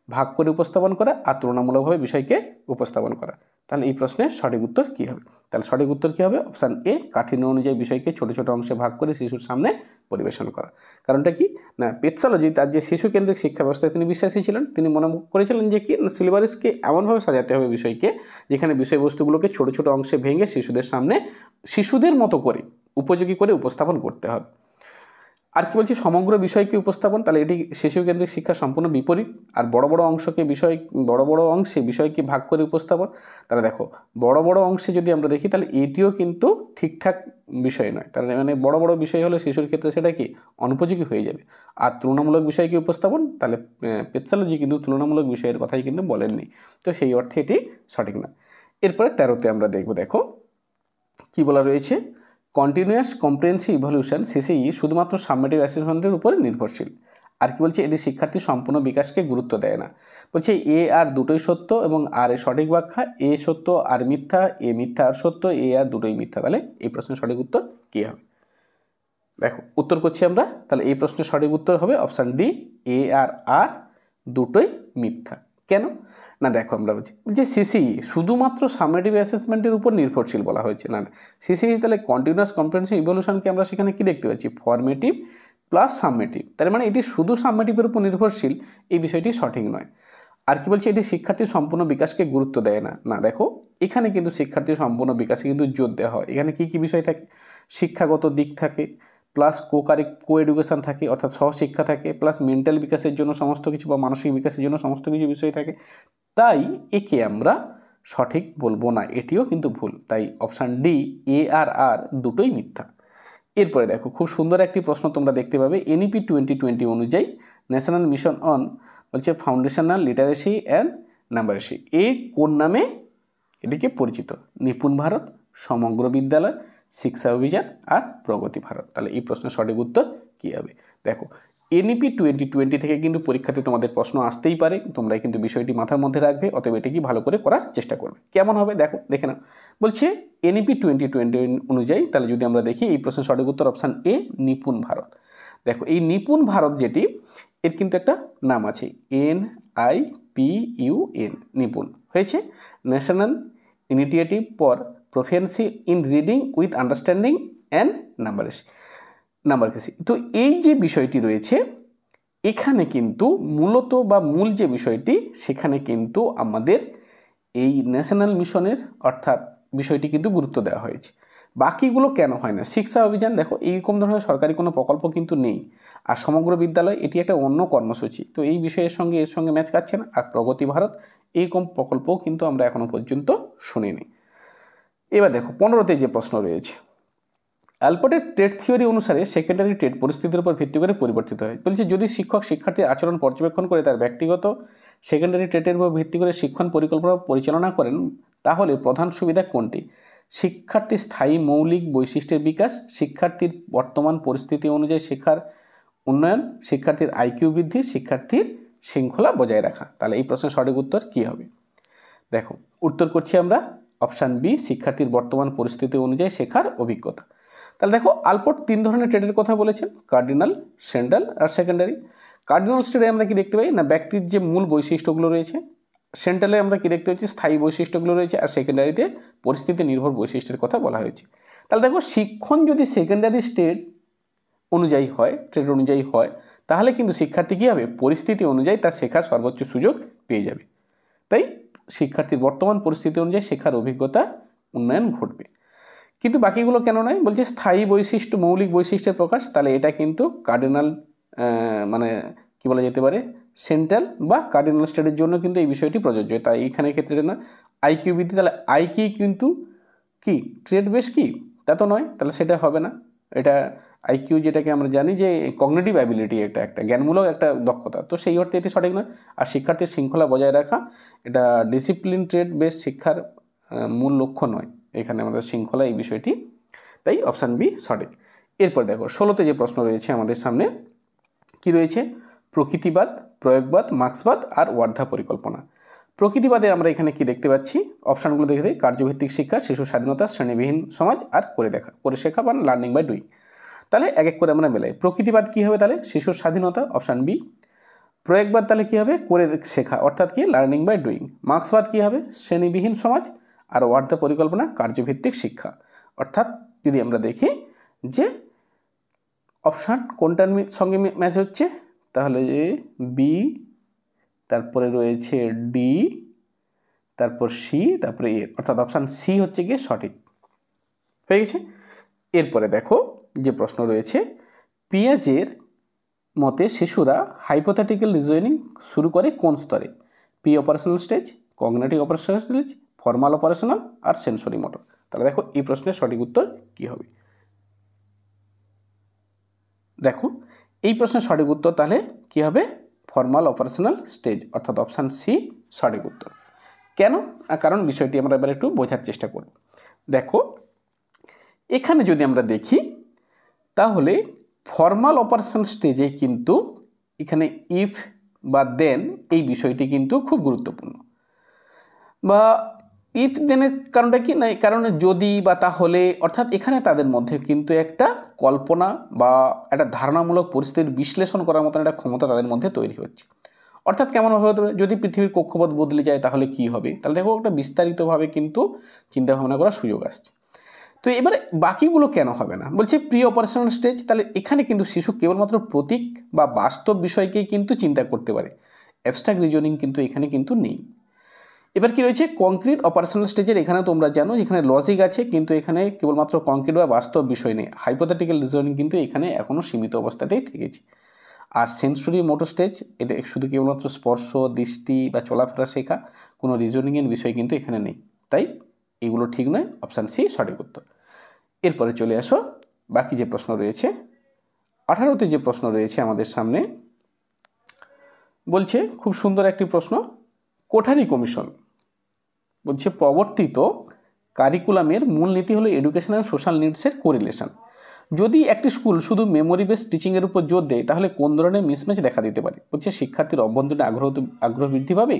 Speaker 1: ভাগ করে উপস্থাপন করা, আর তুলনামূলকভাবে বিষয়কে উপস্থাপন করা। তাহলে এই প্রশ্নের সঠিক উত্তর কী হবে? তাহলে সঠিক উত্তর কী হবে? অপশান এ, কাঠিন্য অনুযায়ী বিষয়কে ছোটো ছোটো অংশে ভাগ করে শিশুর সামনে পরিবেশন করা। কারণটা কি না, পেথোলজি তার যে শিশু কেন্দ্রিক শিক্ষা ব্যবস্থায় তিনি বিশ্বাসী ছিলেন। তিনি মনে করেছিলেন যে কি সিলেবাসকে এমনভাবে সাজাতে হবে বিষয়কে, যেখানে বিষয়বস্তুগুলোকে ছোটো ছোটো অংশে ভেঙে শিশুদের সামনে শিশুদের মতো করে উপযোগী করে উপস্থাপন করতে হবে। আর কি বলছি, সমগ্র বিষয়কে উপস্থাপন, তাহলে এটি শিশু কেন্দ্রিক শিক্ষা সম্পূর্ণ বিপরীত। আর বড় বড় অংশে বিষয়কে ভাগ করে উপস্থাপন, তাহলে দেখো বড় বড় অংশে যদি আমরা দেখি তাহলে এটিও কিন্তু ঠিকঠাক বিষয় নয়। তার মানে বড় বড় বিষয় হলে শিশুর ক্ষেত্রে সেটা কি অনুপযোগী হয়ে যাবে। আর তুলনামূলক বিষয়কে উপস্থাপন, তাহলে পেথোলজি কিন্তু তুলনামূলক বিষয়ের কথাই কিন্তু বলেননি, তো সেই অর্থে এটি সঠিক না। এরপরে 13তে আমরা দেখো কি বলা রয়েছে, কন্টিনিউয়াস কম্প্রিহেনসিভ ইভলিউশন সিসিই শুধুমাত্র সাবমেটিভ অ্যাসেসমেন্টের উপরে নির্ভরশীল। আর কি বলছে, এটি শিক্ষার্থীর সম্পূর্ণ বিকাশকে গুরুত্ব দেয় না। বলছে এ আর দুটোই সত্য এবং আর এর সঠিক ব্যাখ্যা, এ সত্য আর মিথ্যা, এ মিথ্যা আর সত্য, এ আর দুটোই মিথ্যা। তাহলে এই প্রশ্নের সঠিক উত্তর কী হবে? দেখো উত্তর করছি আমরা, তাহলে এই প্রশ্নের সঠিক উত্তর হবে অপশান ডি, এ আর দুটোই মিথ্যা। কেন না, দেখো আমরা বলছি যে সিসি শুধুমাত্র সাবমেটিভ অ্যাসেসমেন্টের উপর নির্ভরশীল বলা হয়েছে না। সিসি তাহলে কন্টিনিউয়াস কম্প্রিহেনসিভ ইভলিউশনকে আমরা সেখানে কি দেখতে পাচ্ছি, ফর্মেটিভ প্লাস সাবমেটিভ। তার মানে এটি শুধু সাবমেটিভের উপর নির্ভরশীল, এই বিষয়টি সঠিক নয়। আর কি বলছে, এটি শিক্ষার্থীর সম্পূর্ণ বিকাশকে গুরুত্ব দেয় না। না দেখো, এখানে কিন্তু শিক্ষার্থীর সম্পূর্ণ বিকাশে কিন্তু জোর দেওয়া হয়। এখানে কি কি বিষয় থাকে, শিক্ষাগত দিক থাকে, প্লাস কো এডুকেশান থাকে অর্থাৎ সহশিক্ষা থাকে, প্লাস মেন্টাল বিকাশের জন্য সমস্ত কিছু বা মানসিক বিকাশের জন্য সমস্ত কিছু বিষয় থাকে। তাই একে আমরা সঠিক বলবো না, এটিও কিন্তু ভুল। তাই অপশান ডি, এ আর দুটোই মিথ্যা। এরপরে দেখো খুব সুন্দর একটি প্রশ্ন তোমরা দেখতে পাবে, NEP 2020 অনুযায়ী ন্যাশনাল মিশন অন বলছে ফাউন্ডেশনাল লিটারেসি অ্যান্ড নাম্বারেসি এ কোন নামে এটিকে পরিচিত? নিপুণ ভারত, সমগ্র বিদ্যালয়, শিক্ষা অভিযান আর প্রগতি ভারত। তাহলে এই প্রশ্নের সঠিক উত্তর কী হবে? দেখো NEP 2020 থেকে কিন্তু পরীক্ষাতে তোমাদের প্রশ্ন আসতেই পারে, তোমরা কিন্তু বিষয়টি মাথার মধ্যে রাখবে, অতএব এটি ভালো করে করার চেষ্টা করবে। কেমন হবে দেখে নাও। বলছে NEP 2020 অনুযায়ী, তাহলে যদি আমরা দেখি এই প্রশ্নের সঠিক উত্তর অপশান এ, নিপুণ ভারত। দেখো এই নিপুণ ভারত যেটি, এর কিন্তু একটা নাম আছে, NIPUN, নিপুণ হয়েছে national initiative for proficiency in reading with understanding and numeracy. তো এই যে বিষয়টি রয়েছে এখানে কিন্তু মূলত বা মূল যে বিষয়টি, সেখানে কিন্তু আমাদের এই ন্যাশনাল মিশনের অর্থাৎ বিষয়টি কিন্তু গুরুত্ব দেওয়া হয়েছে। বাকিগুলো কেন হয় না? শিক্ষা অভিযান দেখো এইরকম ধরনের সরকারি কোনো প্রকল্প কিন্তু নেই, আর সমগ্র বিদ্যালয় এটি একটা অন্য কর্মসূচি, তো এই বিষয়ের সঙ্গে এর সঙ্গে ম্যাচ খাচ্ছে না। আর প্রগতি ভারত এইরকম প্রকল্পও কিন্তু আমরা এখনও পর্যন্ত শুনিনি। এবার দেখো 15তে যে প্রশ্ন রয়েছে, অ্যালপোর্টের ট্রেড থিওরি অনুসারে সেকেন্ডারি ট্রেড পরিস্থিতির উপর ভিত্তি করে পরিবর্তিত হয়। বলছে যদি শিক্ষক শিক্ষার্থীর আচরণ পর্যবেক্ষণ করে তার ব্যক্তিগত সেকেন্ডারি ট্রেডের উপর ভিত্তি করে শিক্ষণ পরিকল্পনা পরিচালনা করেন, তাহলে প্রধান সুবিধা কোনটি? শিক্ষার্থীর স্থায়ী মৌলিক বৈশিষ্ট্যের বিকাশ, শিক্ষার্থীর বর্তমান পরিস্থিতি অনুযায়ী শেখার উন্নয়ন, শিক্ষার্থীর IQ বৃদ্ধি, শিক্ষার্থীর শৃঙ্খলা বজায় রাখা। তাহলে এই প্রশ্নের সঠিক উত্তর কী হবে? দেখো উত্তর করছি আমরা অপশান বি, শিক্ষার্থীর বর্তমান পরিস্থিতি অনুযায়ী শেখার অভিজ্ঞতা। তাহলে দেখো আলপোর্ট 3 ধরনের ট্রেডের কথা বলেছেন, কার্ডিনাল, সেন্ট্রাল আর সেকেন্ডারি। কার্ডিনাল ট্রেডে আমরা কি দেখতে পাই না, ব্যক্তির যে মূল বৈশিষ্ট্যগুলো রয়েছে, সেন্ট্রালে আমরা কি দেখতে পাচ্ছি, স্থায়ী বৈশিষ্ট্যগুলো রয়েছে, আর সেকেন্ডারিতে পরিস্থিতি নির্ভর বৈশিষ্ট্যের কথা বলা হয়েছে। তাহলে দেখো শিক্ষণ যদি সেকেন্ডারি স্টেট অনুযায়ী হয়, ট্রেড অনুযায়ী হয়, তাহলে কিন্তু শিক্ষার্থী কী হবে, পরিস্থিতি অনুযায়ী তার শেখার সর্বোচ্চ সুযোগ পেয়ে যাবে। তাই শিক্ষার্থীর বর্তমান পরিস্থিতি অনুযায়ী শেখার অভিজ্ঞতা উন্নয়ন ঘটবে। কিন্তু বাকিগুলো কেন নয়, বলছে স্থায়ী বৈশিষ্ট্য, মৌলিক বৈশিষ্ট্যের প্রকাশ, তাহলে এটা কিন্তু কার্ডিনাল মানে কি বলা যেতে পারে, সেন্ট্রাল বা কার্ডিনাল স্টেটের জন্য কিন্তু এই বিষয়টি প্রযোজ্য। তাই এখানে ক্ষেত্রে না আইকিউ বৃদ্ধি, তাহলে আইকিউ কিন্তু কি ট্রেড বেস কি, তা তো নয়, তাহলে সেটা হবে না। এটা আইকিউ যেটাকে আমরা জানি যে কগনিটিভ অ্যাবিলিটি, এটা একটা জ্ঞানমূলক একটা দক্ষতা, তো সেই অর্থে এটি সঠিক নয়। আর শিক্ষার্থীর শৃঙ্খলা বজায় রাখা, এটা ডিসিপ্লিন ট্রেড বেস শিক্ষার মূল লক্ষ্য নয়, এখানে আমাদের শৃঙ্খলা এই বিষয়টি, তাই অপশান বি সঠিক। এরপর দেখো 16তে যে প্রশ্ন রয়েছে আমাদের সামনে, কি রয়েছে, প্রকৃতিবাদ, প্রয়োগবাদ, মার্ক্সবাদ আর ওয়ার্ধা পরিকল্পনা। প্রকৃতিবাদে আমরা এখানে কি দেখতে পাচ্ছি, অপশানগুলো দেখে দিই, কার্যভিত্তিক শিক্ষা, শিশু স্বাধীনতা, শ্রেণীবিহীন সমাজ আর করে শেখা বা লার্নিং বাই ডুইং। তাহলে এক এক করে আমরা মেলাই। প্রকৃতিবাদ কী হবে, তাহলে শিশুর স্বাধীনতা, অপশান বি। প্রয়োগবাদ তাহলে কী হবে, করে শেখা অর্থাৎ কি লার্নিং বাই ডুইং। মার্ক্সবাদ কী হবে, শ্রেণীবিহীন সমাজ। আর ওয়ার্ধা পরিকল্পনা কার্যভিত্তিক শিক্ষা। অর্থাৎ যদি আমরা দেখি যে অপশান কোনটার সঙ্গে ম্যাচ হচ্ছে, তাহলে বি, তারপরে রয়েছে ডি, তারপর সি, তারপরে এ, অর্থাৎ অপশান সি হচ্ছে গিয়ে সঠিক হয়ে গেছে। এরপরে দেখো যে প্রশ্ন রয়েছে, পিয়াজের মতে শিশুরা হাইপোথেটিক্যাল রিজনিং শুরু করে কোন স্তরে, pre operational stage, cognitive operational stage, formal operational আর সেন্সরি মোটর। তাহলে দেখো এই প্রশ্নের সঠিক উত্তর কী হবে। দেখো এই প্রশ্নের সঠিক উত্তর তাহলে কী হবে, ফর্মাল অপারেশনাল স্টেজ, অর্থাৎ অপশান সি সঠিক উত্তর। কেন, কারণ বিষয়টি আমরা এবার একটু বোঝার চেষ্টা করব। দেখো এখানে যদি আমরা দেখি, তাহলে ফর্মাল অপারেশন স্টেজে কিন্তু এখানে ইফ বা দেন এই বিষয়টি কিন্তু খুব গুরুত্বপূর্ণ। বা ইফ দেনের কারণটা কি না, কারণে যদি বা তাহলে, অর্থাৎ এখানে তাদের মধ্যে কিন্তু একটা কল্পনা বা একটা ধারণামূলক পরিস্থিতির বিশ্লেষণ করার মতন একটা ক্ষমতা তাদের মধ্যে তৈরি হচ্ছে। অর্থাৎ কেমনভাবে হতে পারে, যদি পৃথিবীর কক্ষপথ বদলে যায় তাহলে কি হবে, তাহলে দেখো একটা বিস্তারিতভাবে কিন্তু চিন্তাভাবনা করার সুযোগ আসছে। তো এবারে বাকিগুলো কেন হবে না, বলছে প্রি অপারেশনাল স্টেজ, তাহলে এখানে কিন্তু শিশু কেবলমাত্র প্রতীক বা বাস্তব বিষয়কেই কিন্তু চিন্তা করতে পারে, অ্যাবস্ট্রাক্ট রিজনিং কিন্তু এখানে কিন্তু নেই। এবার কি রয়েছে, কংক্রিট অপারেশনাল স্টেজের, এখানে তোমরা জানো যেখানে লজিক আছে, কিন্তু এখানে কেবলমাত্র কংক্রিট বা বাস্তব বিষয় নেই, হাইপোথেটিক্যাল রিজনিং কিন্তু এখানে এখনও সীমিত অবস্থাতেই থেকেছে। আর সেন্সরি মোটর স্টেজ, এটা শুধু কেবলমাত্র স্পর্শ, দৃষ্টি বা চলাফেরা শেখা, কোনো রিজনিংয়ের বিষয় কিন্তু এখানে নেই, তাই এগুলো ঠিক নয়, অপশান সি সঠিক উত্তর। এরপরে চলে আসো বাকি যে প্রশ্ন রয়েছে, 18তে যে প্রশ্ন রয়েছে আমাদের সামনে, বলছে খুব সুন্দর একটি প্রশ্ন, কোঠারি কমিশন বলছে প্রবর্তিত কারিকুলামের মূলনীতি হলো এডুকেশন অ্যান্ড সোশ্যাল নিডসের কোরিলেশন। যদি একটি স্কুল শুধু মেমোরি বেস টিচিংয়ের উপর জোর দেয় তাহলে কোন ধরনের মিসম্যাচ দেখা দিতে পারে, বলছে শিক্ষার্থীর অভ্যন্তরীণ আগ্রহ বৃদ্ধি পাবে,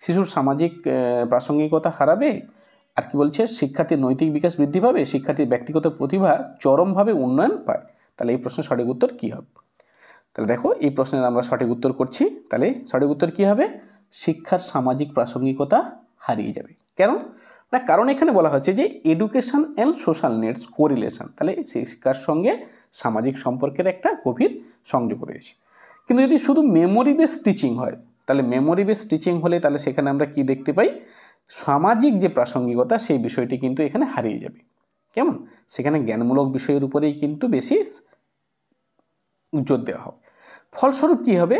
Speaker 1: শিশুর সামাজিক প্রাসঙ্গিকতা হারাবে, আর কি বলছে শিক্ষার্থীর নৈতিক বিকাশ বৃদ্ধি পাবে, শিক্ষার্থীর ব্যক্তিগত প্রতিভা চরমভাবে উন্নয়ন পায়। তাহলে এই প্রশ্নের সঠিক উত্তর কী হবে, তাহলে দেখো এই প্রশ্নের আমরা সঠিক উত্তর করছি, তাহলে সঠিক উত্তর কী হবে, শিক্ষার সামাজিক প্রাসঙ্গিকতা হারিয়ে যাবে। কেন না, কারণ এখানে বলা হচ্ছে যে education and social needs correlation, তাহলে শিক্ষার সঙ্গে সামাজিক সম্পর্কের একটা গভীর সংযোগ রয়েছে। কিন্তু যদি শুধু মেমোরি বেস টিচিং হয়, তাহলে মেমোরি বেস টিচিং হলে তাহলে সেখানে আমরা কি দেখতে পাই, সামাজিক যে প্রাসঙ্গিকতা সেই বিষয়টি কিন্তু এখানে হারিয়ে যাবে। কেমন, সেখানে জ্ঞানমূলক বিষয়ের উপরেই কিন্তু বেশি জোর দেওয়া হবে। ফলস্বরূপ কী হবে,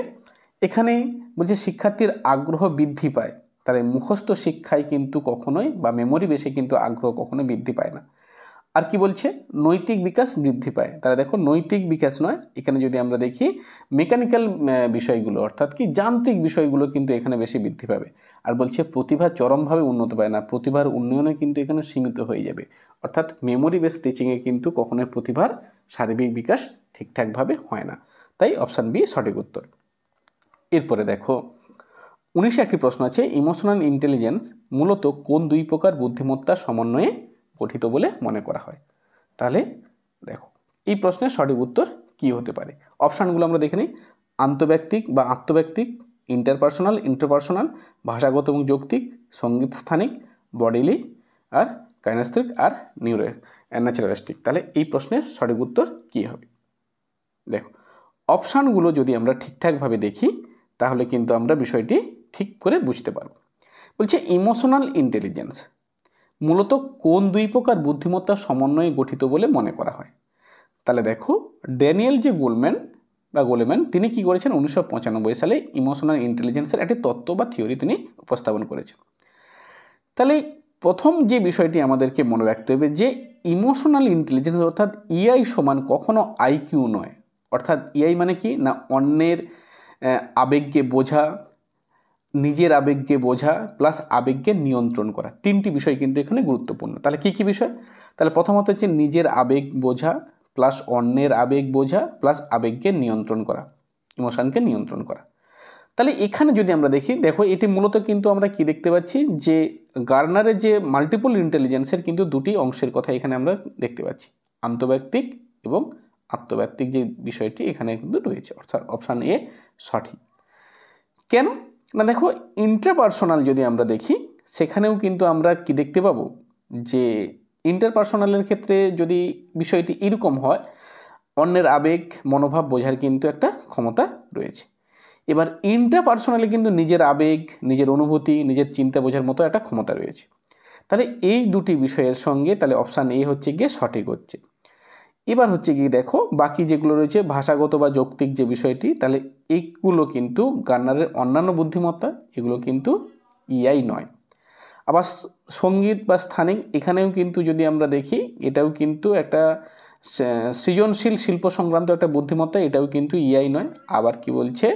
Speaker 1: এখানে বলছে শিক্ষার্থীর আগ্রহ বৃদ্ধি পায়, তাহলে মুখস্থ শিক্ষায় কিন্তু কখনোই বা মেমোরি বেসে কিন্তু আগ্রহ কখনোই বৃদ্ধি পায় না। আর কি বলছে, নৈতিক বিকাশ বৃদ্ধি পায়, তাহলে দেখো নৈতিক বিকাশ নয়, এখানে যদি আমরা দেখি মেকানিক্যাল বিষয়গুলো অর্থাৎ কি যান্ত্রিক বিষয়গুলো কিন্তু এখানে বেশি বৃদ্ধি পাবে। আর বলছে প্রতিভা চরমভাবে উন্নত পায় না, প্রতিভার উন্নয়নে কিন্তু এখানে সীমিত হয়ে যাবে। অর্থাৎ মেমোরি বেস টিচিংয়ে কিন্তু কখনোই প্রতিভার সার্বিক বিকাশ ঠিকঠাকভাবে হয় না, তাই অপশান বি সঠিক উত্তর। এরপরে দেখো 19 একটি প্রশ্ন আছে, ইমোশনাল ইন্টেলিজেন্স মূলত কোন দুই প্রকার বুদ্ধিমত্তার সমন্বয়ে গঠিত বলে মনে করা হয়। তাহলে দেখো এই প্রশ্নের সঠিক উত্তর কী হতে পারে, অপশানগুলো আমরা দেখে নিই, আন্তঃব্যক্তিক বা আত্মব্যক্তিক, ইন্টারপার্সোনাল, ভাষাগত এবং যৌক্তিক, সঙ্গীত স্থানিক, বডিলি আর কাইনেস্থেটিক আর ন্যাচারালিস্টিক। তাহলে এই প্রশ্নের সঠিক উত্তর কী হবে। দেখো অপশানগুলো যদি আমরা ঠিকঠাকভাবে দেখি তাহলে কিন্তু আমরা বিষয়টি ঠিক করে বুঝতে পারব। বলছে ইমোশনাল ইন্টেলিজেন্স মূলত কোন দুই প্রকার বুদ্ধিমত্তার সমন্বয়ে গঠিত বলে মনে করা হয়? তাহলে দেখো ড্যানিয়েল জে গোলেম্যান তিনি কি করেছেন 1995 সালে ইমোশনাল ইন্টেলিজেন্সের একটি তত্ত্ব বা থিওরি তিনি উপস্থাপন করেছেন। তাহলে প্রথম যে বিষয়টি আমাদেরকে মনে রাখতে হবে যে ইমোশনাল ইন্টেলিজেন্স অর্থাৎ ইআই সমান কখনো আইকিউ নয়। অর্থাৎ ইআই মানে কি না অন্যের আবেগকে বোঝা, নিজের আবেগকে বোঝা প্লাস আবেগকে নিয়ন্ত্রণ করা, তিনটি বিষয় কিন্তু এখানে গুরুত্বপূর্ণ। তাহলে কি কি বিষয়? তাহলে প্রথমত হচ্ছে নিজের আবেগ বোঝা প্লাস অন্যের আবেগ বোঝা প্লাস আবেগকে নিয়ন্ত্রণ করা, ইমোশনকে নিয়ন্ত্রণ করা। তাহলে এখানে যদি আমরা দেখি, দেখো এটি মূলত কিন্তু আমরা কি দেখতে পাচ্ছি যে গার্নারের যে মাল্টিপল ইন্টেলিজেন্সের কিন্তু দুটি অংশের কথা এখানে আমরা দেখতে পাচ্ছি, আন্তঃব্যক্তিক এবং আত্মব্যক্তিক যে বিষয়টি এখানে কিন্তু রয়েছে, অর্থাৎ অপশান এ সঠিক। কেন না দেখো ইন্টারপার্সোনাল যদি আমরা দেখি সেখানেও কিন্তু আমরা কি দেখতে পাবো যে ইন্টারপার্সোনালের ক্ষেত্রে যদি বিষয়টি এরকম হয় অন্যের আবেগ মনোভাব বোঝার কিন্তু একটা ক্ষমতা রয়েছে। এবার ইন্টারপার্সোনালি কিন্তু নিজের আবেগ, নিজের অনুভূতি, নিজের চিন্তা বোঝার মতো একটা ক্ষমতা রয়েছে। তাহলে এই দুটি বিষয়ের সঙ্গে তাহলে অপশান এ হচ্ছে গিয়ে সঠিক হচ্ছে। এবার হচ্ছে গিয়ে দেখো বাকি যেগুলো রয়েছে ভাষাগত বা যৌক্তিক যে বিষয়টি, তাহলে এইগুলো কিন্তু গার্নারের অন্যান্য বুদ্ধিমত্তা, এগুলো কিন্তু ইআই নয়। আবার সঙ্গীত বা স্থানিক এখানেও কিন্তু যদি আমরা দেখি এটাও কিন্তু একটা সৃজনশীল শিল্প সংক্রান্ত একটা বুদ্ধিমত্তা, এটাও কিন্তু ইআই নয়। আবার কি বলছে